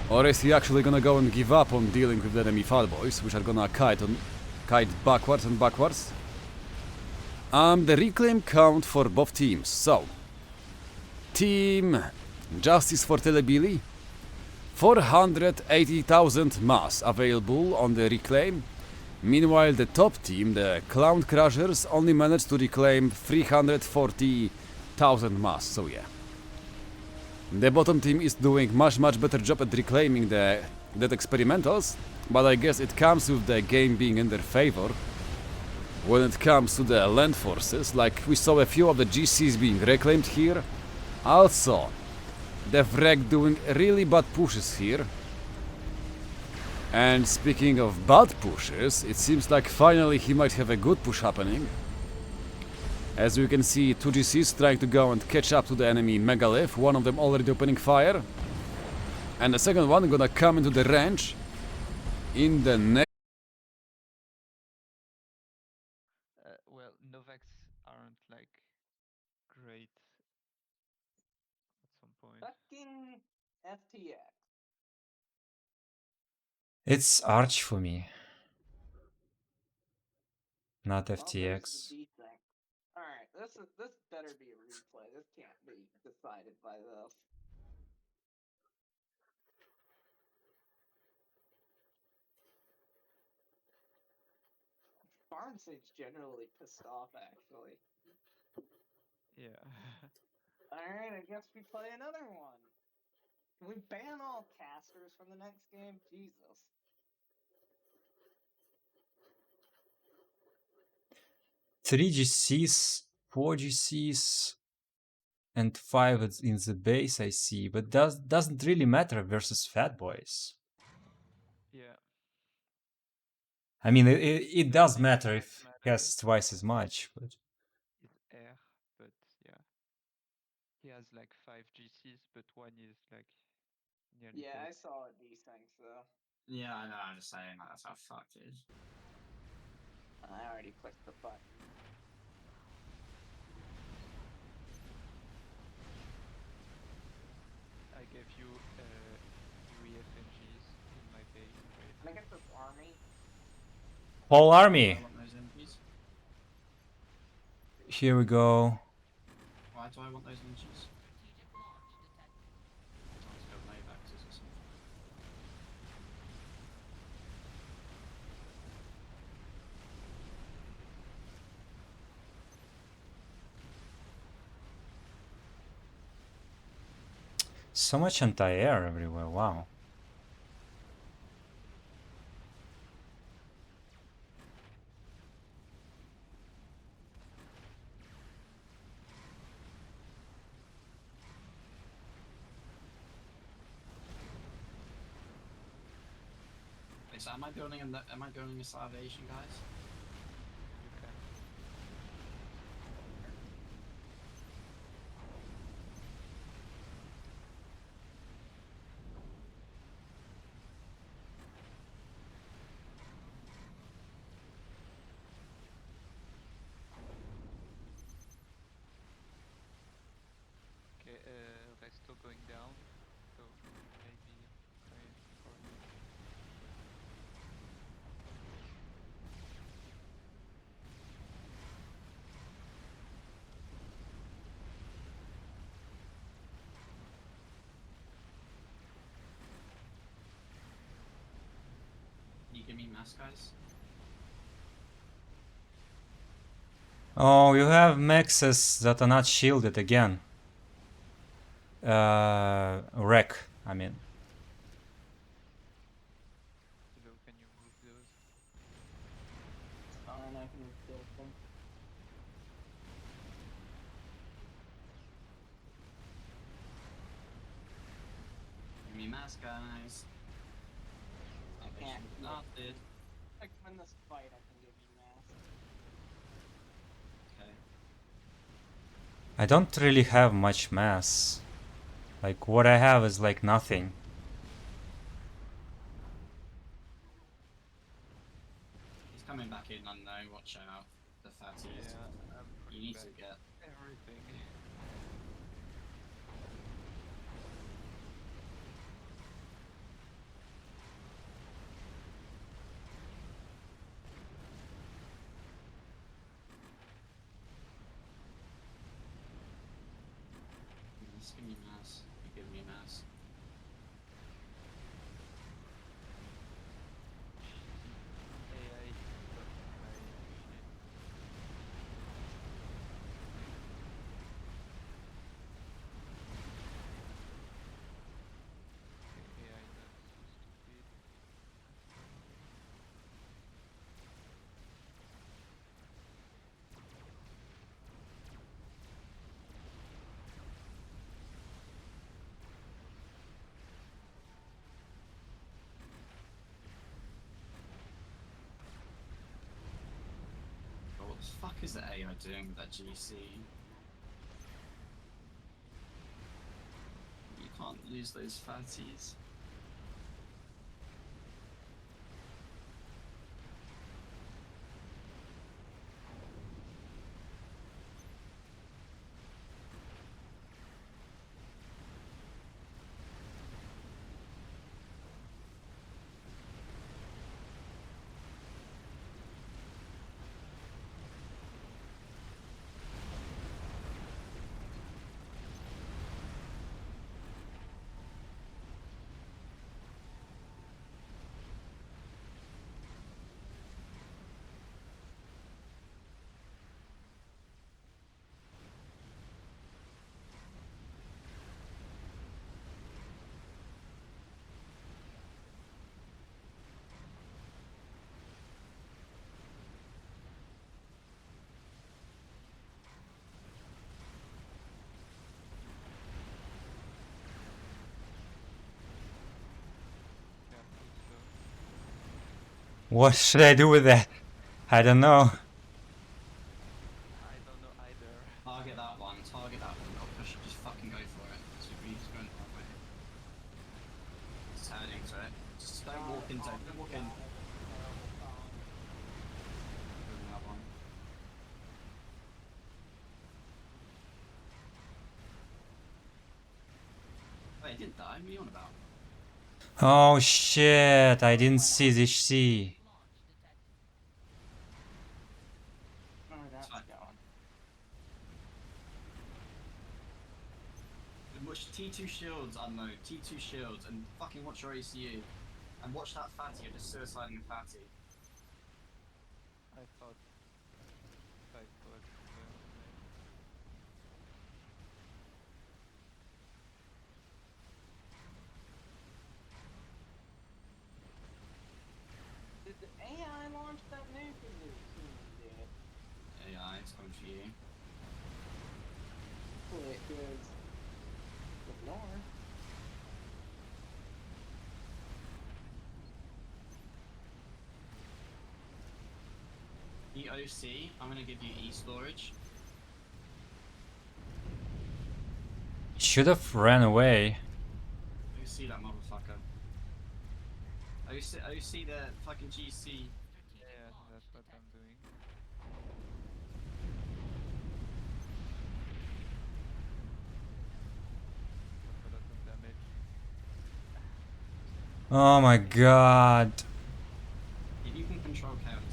Or is he actually gonna go and give up on dealing with the enemy fat boys, which are gonna kite backwards and backwards? The reclaim count for both teams. So, Team Justice for TheWheelie, 480,000 mass available on the reclaim. Meanwhile, the top team, the Clown Crushers, only managed to reclaim 340,000 mass. So yeah, the bottom team is doing much better job at reclaiming the dead experimentals, but I guess it comes with the game being in their favor. When it comes to the land forces, like we saw a few of the GCs being reclaimed here. Also, the Vreg doing really bad pushes here. And speaking of bad pushes, it seems like finally he might have a good push happening. As you can see, two GCs trying to go and catch up to the enemy Megalith, one of them already opening fire. And the second one gonna come into the range in the next... Well, Novax aren't like great at some point. Fucking FTX. It's Arch for me, not Well, there's the FTX. D thing. Alright, this better be a replay. This can't be decided by this. Farmsage's generally pissed off, actually. Yeah. Alright, I guess we play another one. Can we ban all casters from the next game? Jesus. Three GCs, four GCs, and 5 in the base I see, but doesn't really matter versus Fat Boys. Yeah. I mean, it does matter It if he matters. has twice as much, but It's air, but yeah. He has like 5 GCs, but one is like nearly Yeah, I dead. saw it desync, so Yeah, I know. I'm just saying like, that's how fucked it is. I already clicked the button. I gave you 3 FNGs in my base. Can I get this army? Whole I army. want those MPs. Here we go. Why do I want those MPs? Strategic launch detected. Let's go Maybachs or something. So much anti-air everywhere, wow. Wait, so am I building a salvation, guys? You can. Okay, resto going down, so maybe try for you. Can you give me mass, guys? Oh, you have mexes that are not shielded again. Wreck, I mean. Hello, can you move those? Fine, I can build them. Give me mass, guys. I can't. Started. Like, win this fight, I can give you mass. Okay. I don't really have much mass. Like, what I have is like nothing. He's coming back in unknown. Watch out. The fatty is. Yeah, I'm You putting need back to get. everything. Just give me mass. You give me mass. AI got my shit. Okay, AI not so stupid. Oh, what the fuck is the AI doing with that GC? You can't lose those fatties. Careful, so What should I do with that? I don't know. I don't know either. Target that one. Target that one. I'll push. Just fucking walking. Doing that one. Wait, it didn't die. What are you on about? Oh shit, I didn't see this C. Oh, that's fine. going. Watch T2 shields, unload. T2 shields, and fucking watch your ACU. And watch that fatty, you're just suiciding a fatty. I thought Tryth was Did the AI launch that nuke or did the human do it? AI, it's coming for you. Hopefully it goes with Lord. EOC, I'm gonna give you E-storage. Should have ran away. You see that motherfucker. OC the fucking GC. yeah, that's what I'm doing. Took a lot of damage. Oh my god. If you can control counter,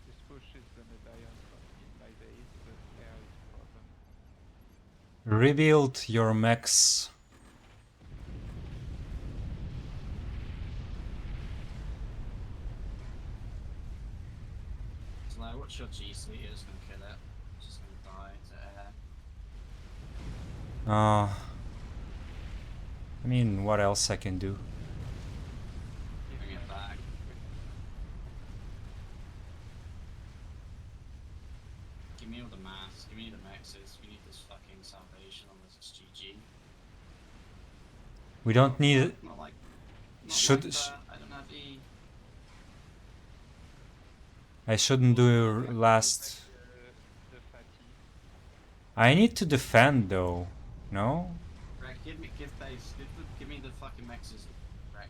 This push is gonna die in my base, but air is a problem. Rebuild your mechs. so like, what's your GC? You're just gonna kill it. It's just gonna die to air. I mean, what else I can do? Giving it back. Give me all the mass, give me the maxes, we need this fucking salvation, unless it's GG. We don't need. Not like. Not Should- like that. I don't have E. I shouldn't do last. The fatty. I need to defend though. No? Rek, give base, give me the fucking maxes, Rek.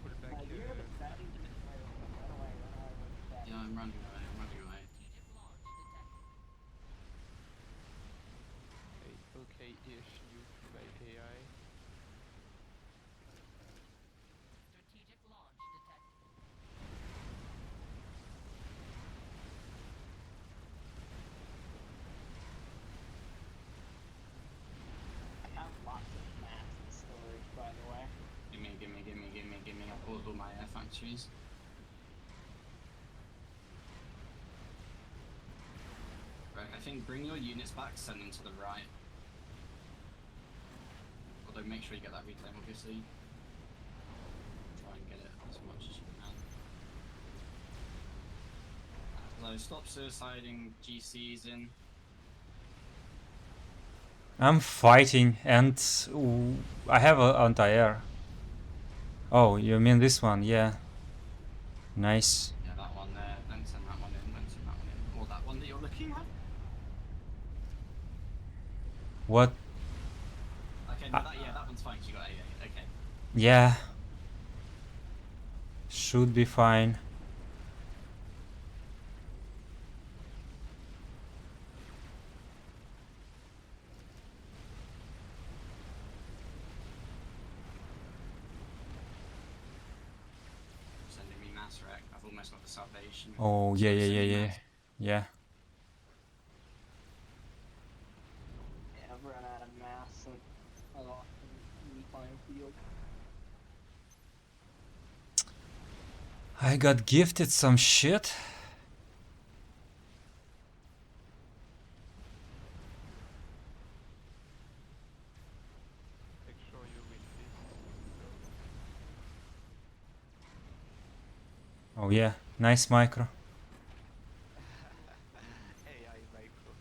Pull back. You're the fatty. Run away with the fatty. Yeah, I'm running away, Okay-ish nuke by AI. Strategic launch detected. I have lots of mass in storage, by the way. Give me. I paused all my air factories. Right, I think bring your units back, send them to the right. Although make sure you get that reclaim, obviously. Try and get it as much as you can. So stop suiciding GCs in. I'm fighting and I have a anti-air. Oh, you mean this one? Yeah. Nice. Yeah, that one there. Then send that one in. Then send that one in. Or that one that you're looking at. What? Okay, no, that one's fine. 'Cause you got AA. Okay. Yeah. Should be fine. Sending me mass wreck. I've almost got the salvation. Oh, yeah. Yeah. Yeah, I've run out of mass and I lost the reclaim field. I got gifted some shit. Make sure you win this. Oh yeah, nice micro. AI micro.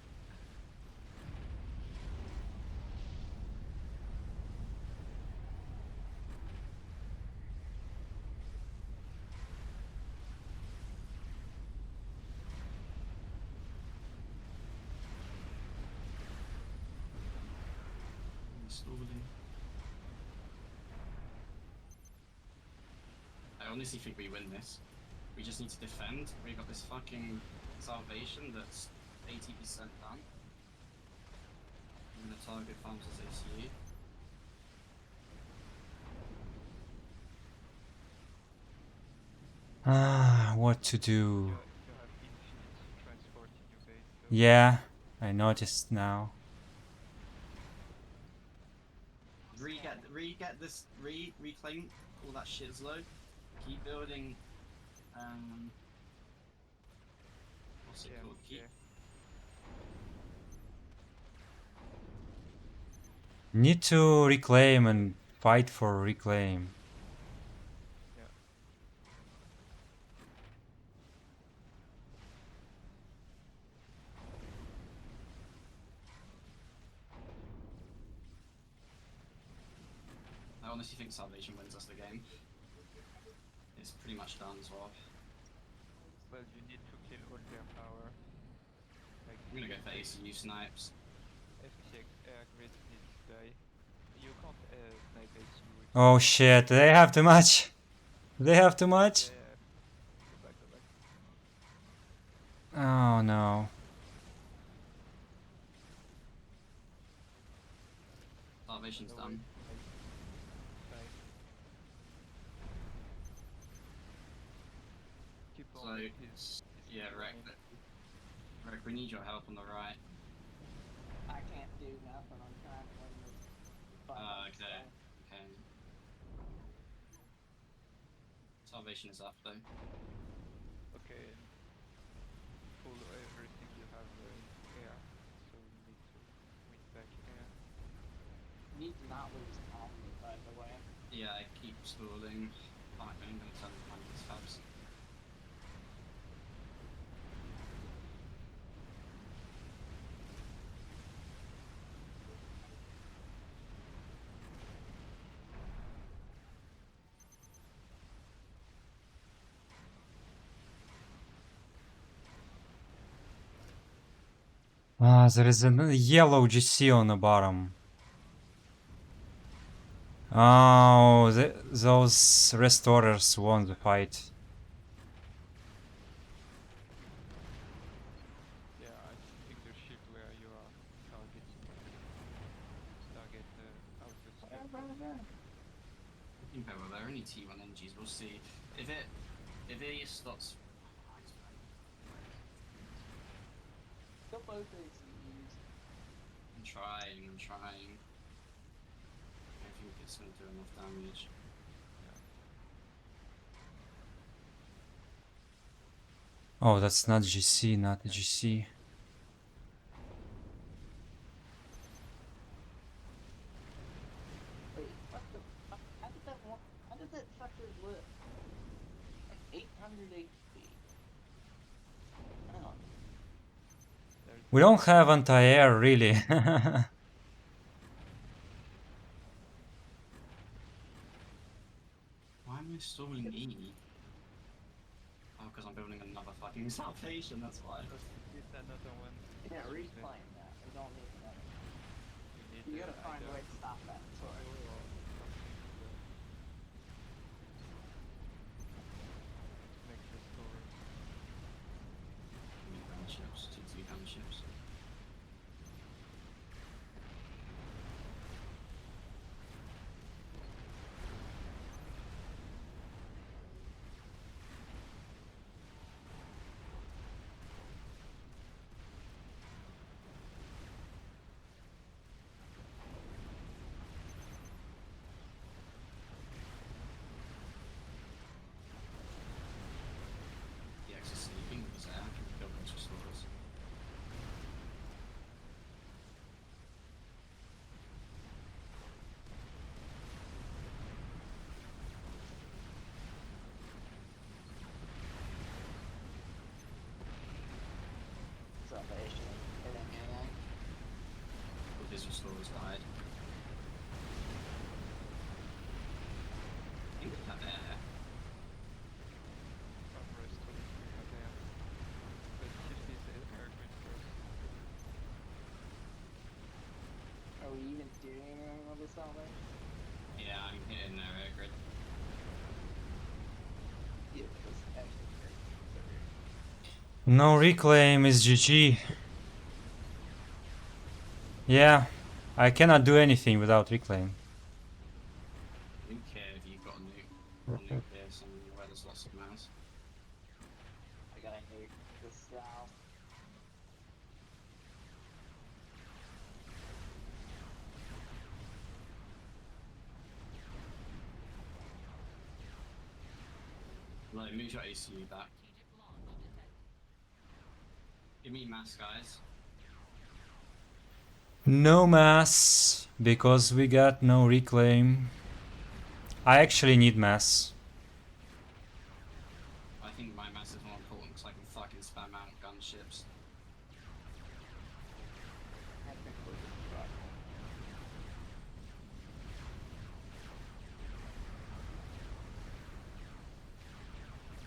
stalling. I honestly think we win this. We just need to defend. We got this fucking salvation that's 80% done. And the target farms as ACE. Ah, what to do? You have infinite transport in your base. So Yeah, I noticed now. Reclaim all that shit as low. Keep building. What's it yeah, called? Keep. yeah. Need to reclaim and fight for reclaim. Yeah. I honestly think Salvation wins us the game. It's pretty much done as well. Well, you need to kill all their power. Like I'm gonna go for ACU snipes. FTX air grid needs to die. You can't snipe ACU. Oh shit, they have too much. They have too much. Yeah. Go back, go back. Oh no. Salvation's No done. way. Fine. Keep on So, with his yeah, Rek, we need your help on the right. I can't do nothing. I'm trying to win this fight. Okay. Okay. Salvation is up though. Okay. Pull everything you have in air. So you need to win back air. Need to not lose time, by the way. Yeah, I keep stalling. I'm gonna turn the money to tabs. Ah, there is a yellow GC on the bottom. Oh, those restorers won the fight. Yeah, I think the shield where you are targeting target outer I think they were there. Only T1 energies. We'll see. If it stops. Kill both ACUs. I'm trying. I think it's gonna do enough damage. Oh, that's not GC, not a GC. Wait, what the fuck? How did that fucker live? Like 800 HP. Oh. We don't have anti-air, really. Why am I stalling E? Oh, because I'm building another fucking salvation. That's why. Get another one. Yeah, So reclaim that. We don't need another. You need You gotta find a either way to stop that. or Sorry. something to make the store. Ships, two ships. The X is sleeping because I can build extra stores. Salvation. Hitting AI. But his restorers died. I think we have air. Rest of it we have there. But kill this air grid first. Are we even doing anything No reclaim is GG. Yeah, I cannot do anything without reclaim. I don't care if you've got a nuke here somewhere where there's lots of mass. I got a nuke to the south. Like, move your ACU back. Strategic launch detected. Give me mass, guys. No mass, because we got no reclaim. I actually need mass. I think my mass is more important because I can fucking spam out gunships. I think we're just fucked.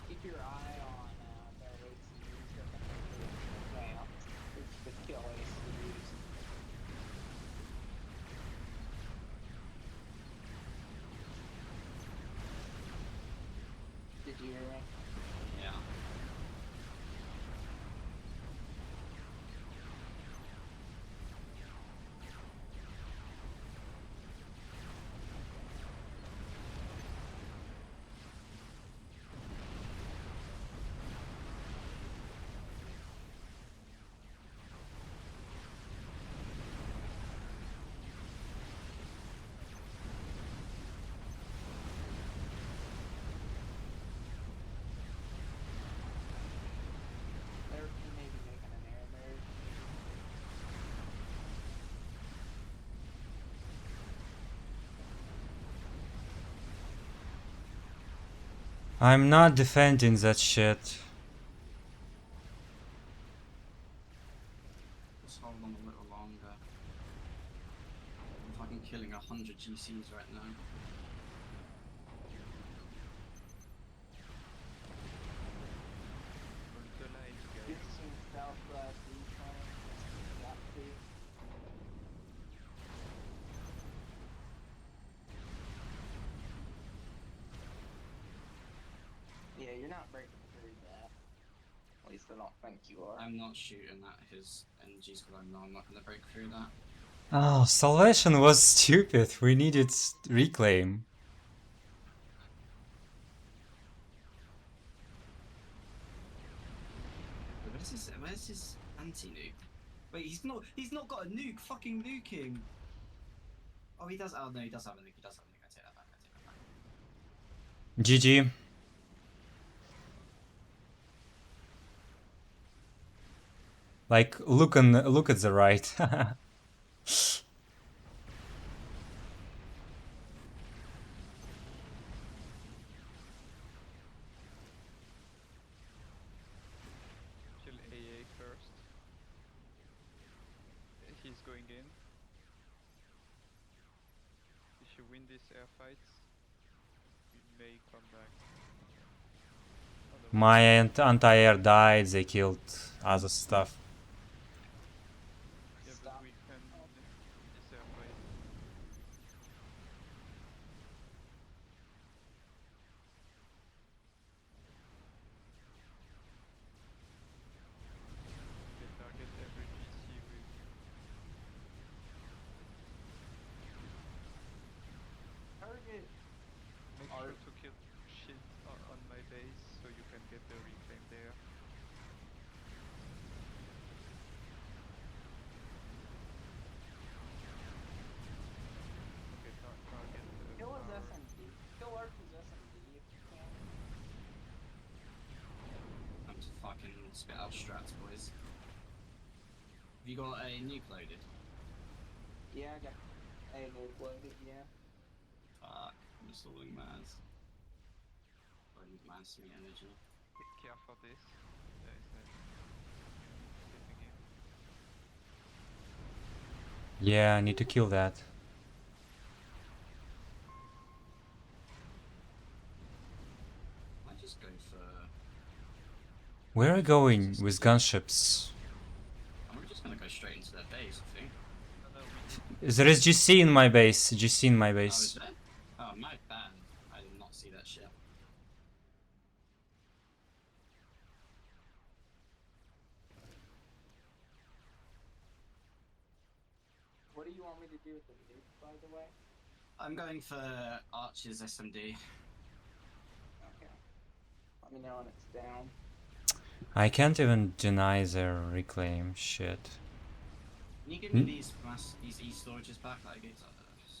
Keep your eye on their ACUs. They're gonna be ramped. It's the kill ACUs. Did you hear me? Yeah. They're maybe making an air move. I'm not defending that shit. Just hold on a little longer. I'm fucking killing 100 GCs right now. Hold the line, guys. 15 southwest reclaim. Got to. Yeah, you're not breaking through that. At least I don't think you are. I'm not shooting at his energies because I know I'm not going to break through that. Oh, salvation was stupid. We needed reclaim. Where's his anti-nuke? Wait, he's not got a nuke. Fucking nuking. Oh, he does. Oh no, he does have a nuke. He does have a nuke. I take that back. I take that back. GG. Like, look at the right. Kill AA first. He's going in. If you win these air fights, we may come back. Otherwise, My anti-air died, they killed other stuff. yeah, but Stop. we can win this air fight. Okay, target every GC with Target. make Art. sure to kill shit on my base so you can get the reclaim there. Okay, target Kill his power. SMD. Kill Arch's SMD if you can. I'm just fucking spit out strats, boys. Have you got a nuke loaded? Yeah, I got a nuke loaded, yeah. Fuck, I'm just stalling mass. Or mass me energy. Care for this. There is a slipping in. Yeah, I need to kill that. I just go for. Where are we going with gunships? I'm just gonna go straight into their base, I think. No, we There is GC in my base. GC in my Oh, is base. there? Oh, my bad. I did not see that shit. I'm going for Archer's SMD. Okay. Let me know when it's down. I can't even deny their reclaim shit. Can you give me these e-storages back that I gave to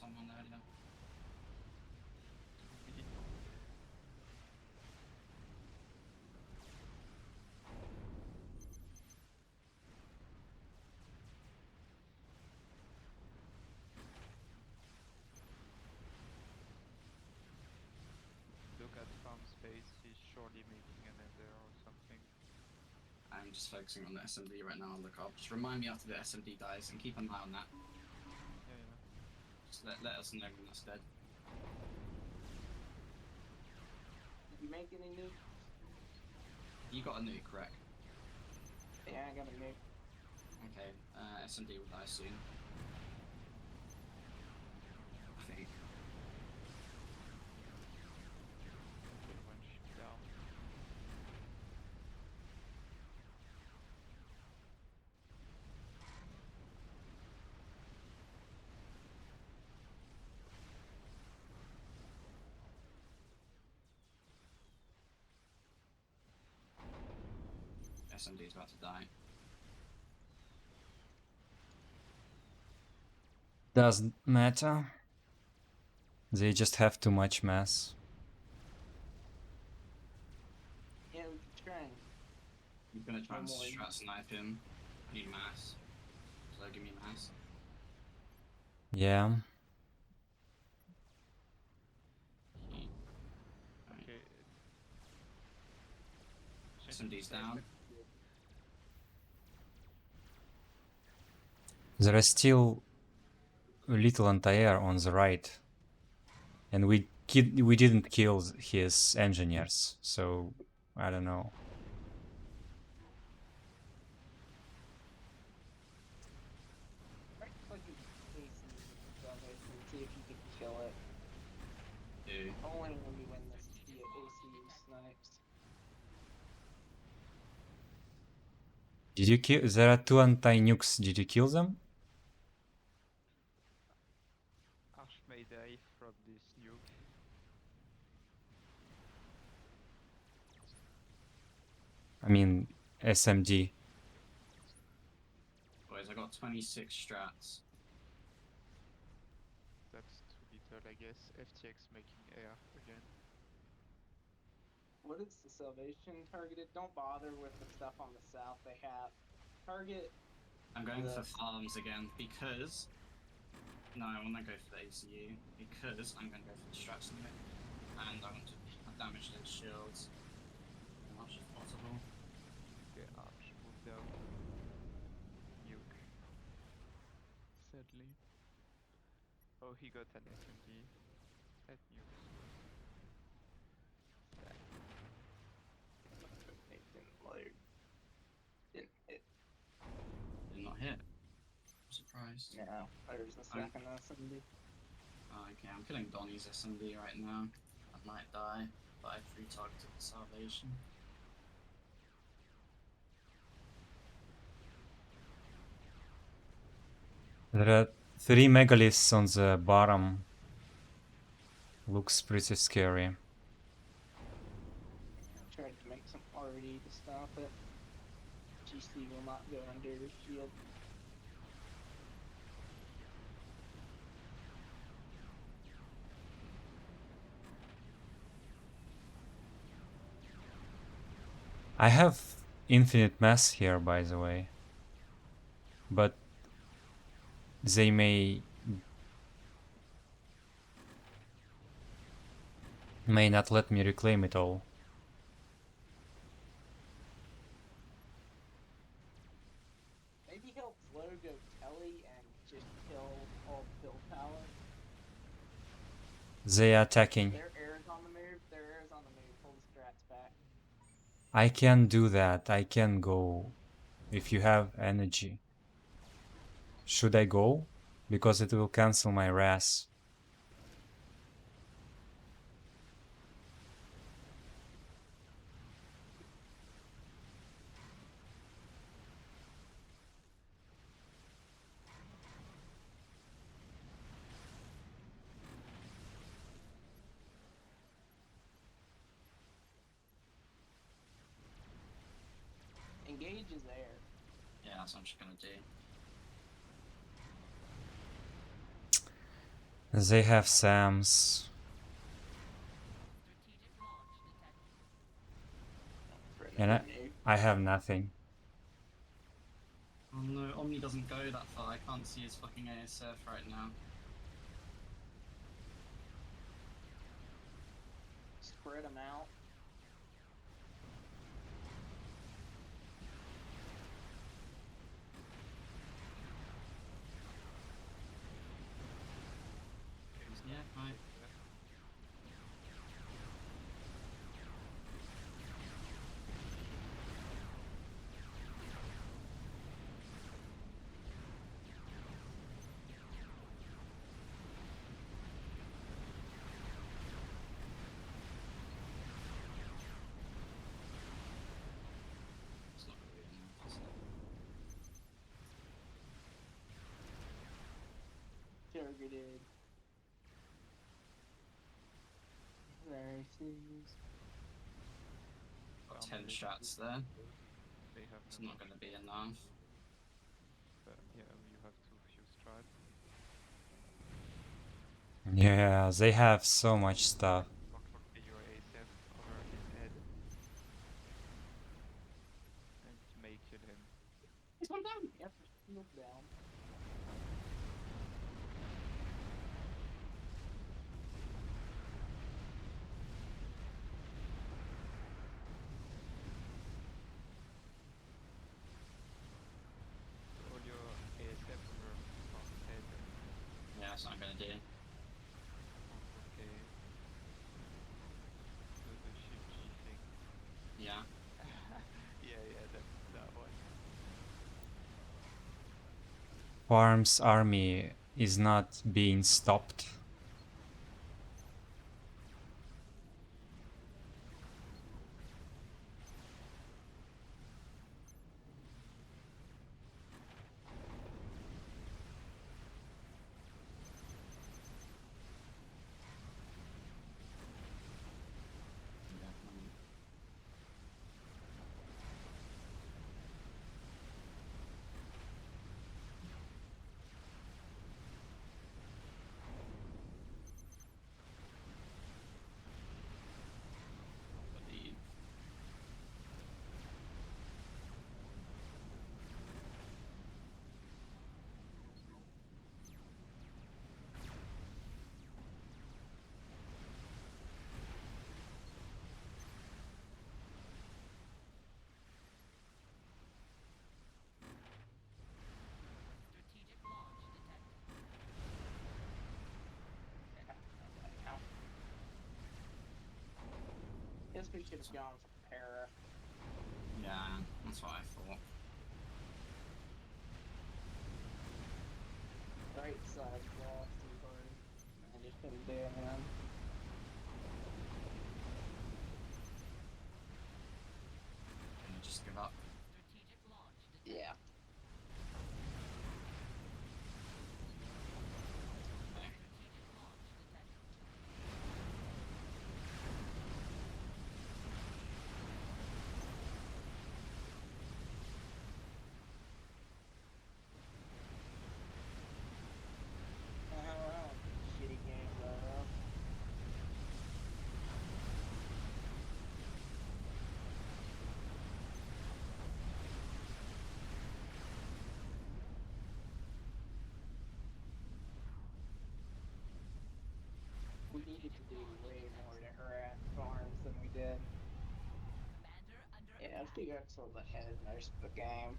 someone earlier? Look at farm space, he's surely making an ender or something. I'm just focusing on the SMD right now. Look up. Just remind me after the SMD dies and keep an eye on that. Yeah, yeah. Just let us know when that's dead. Did you make any nukes? You got a nuke, correct? Yeah, I got a nuke. Okay, SMD will die soon. I think. Okay, one ship down. SMD is about to die. Doesn't matter. They just have too much mass. Yeah, we could try and I'm gonna try and One more. strat snipe him. I need mass. So give me mass. Yeah. Okay. SMD's down. There are still a little anti-air on the right. And we didn't kill his engineers, so I don't know. right click AC salvation and see if you can kill it. Dude. Only when we win this via ACU snipes. Did you kill? There are 2 anti-nukes. Did you kill them? Arch may die from this nuke. I mean, SMD. Boys, I got 26 strats. That's too little, I guess. FTX making air again. What is the salvation targeted? Don't bother with the stuff on the south. They have target. I'm going for The- farms again because... No, I want to go for the ACU because I'm going to go for the strat snipe. And I want to damage those shields as much as possible. Okay, Arch moved out. Nuke. Sadly. Oh, he got an SMD. At nukes. Sad. It didn't load. Didn't hit. Did not hit. I'm surprised. No, there's the second SMD. Oh, okay, I'm killing Donnie's SMD right now. I might die, but I've retargeted the salvation. There are 3 megaliths on the bottom. Looks pretty scary. I tried to make some RD to stop it. GC will not go under the shield. I have infinite mass here, by the way. But they may not let me reclaim it all. Maybe help Flo go Telly and just kill all the fill power. They are attacking. Their air's on the move. Their air's on the move. Pull the strats back. I can do that. I can go if you have energy. Should I go? Because it will cancel my RAS. is air. Yeah, that's what I'm just gonna do. They have SAMs. And I have nothing. Oh no, Omni doesn't go that far. I can't see his fucking ASF right now. Spread them out. Yeah, right. It's not really enough, is it? Targeted. There he sees. Got 10 shots there. They have It's no not gonna be enough. but yeah, you have to fuse Tryth. Yeah, they have so much stuff. Get your ASF over his head. And may kill him. He's one down! Yep, shield down. All your ASF over his head. Yeah, that's not gonna do. Okay. The shift G thing. Yeah. Yeah, that's that one. Farm's army is not being stopped. Believe. Strategic launch detected. Guess we should have gone for para. Yeah, that's what I thought. Right side lost too hard. I just couldn't do it, man. Can you just give up? Strategic launch detected. Yeah. Okay. Strategic launch detected. Shitty game though. We needed to do way more to harass farms than we did. Commander under Yeah, attack. 2 pixels ahead most of the game.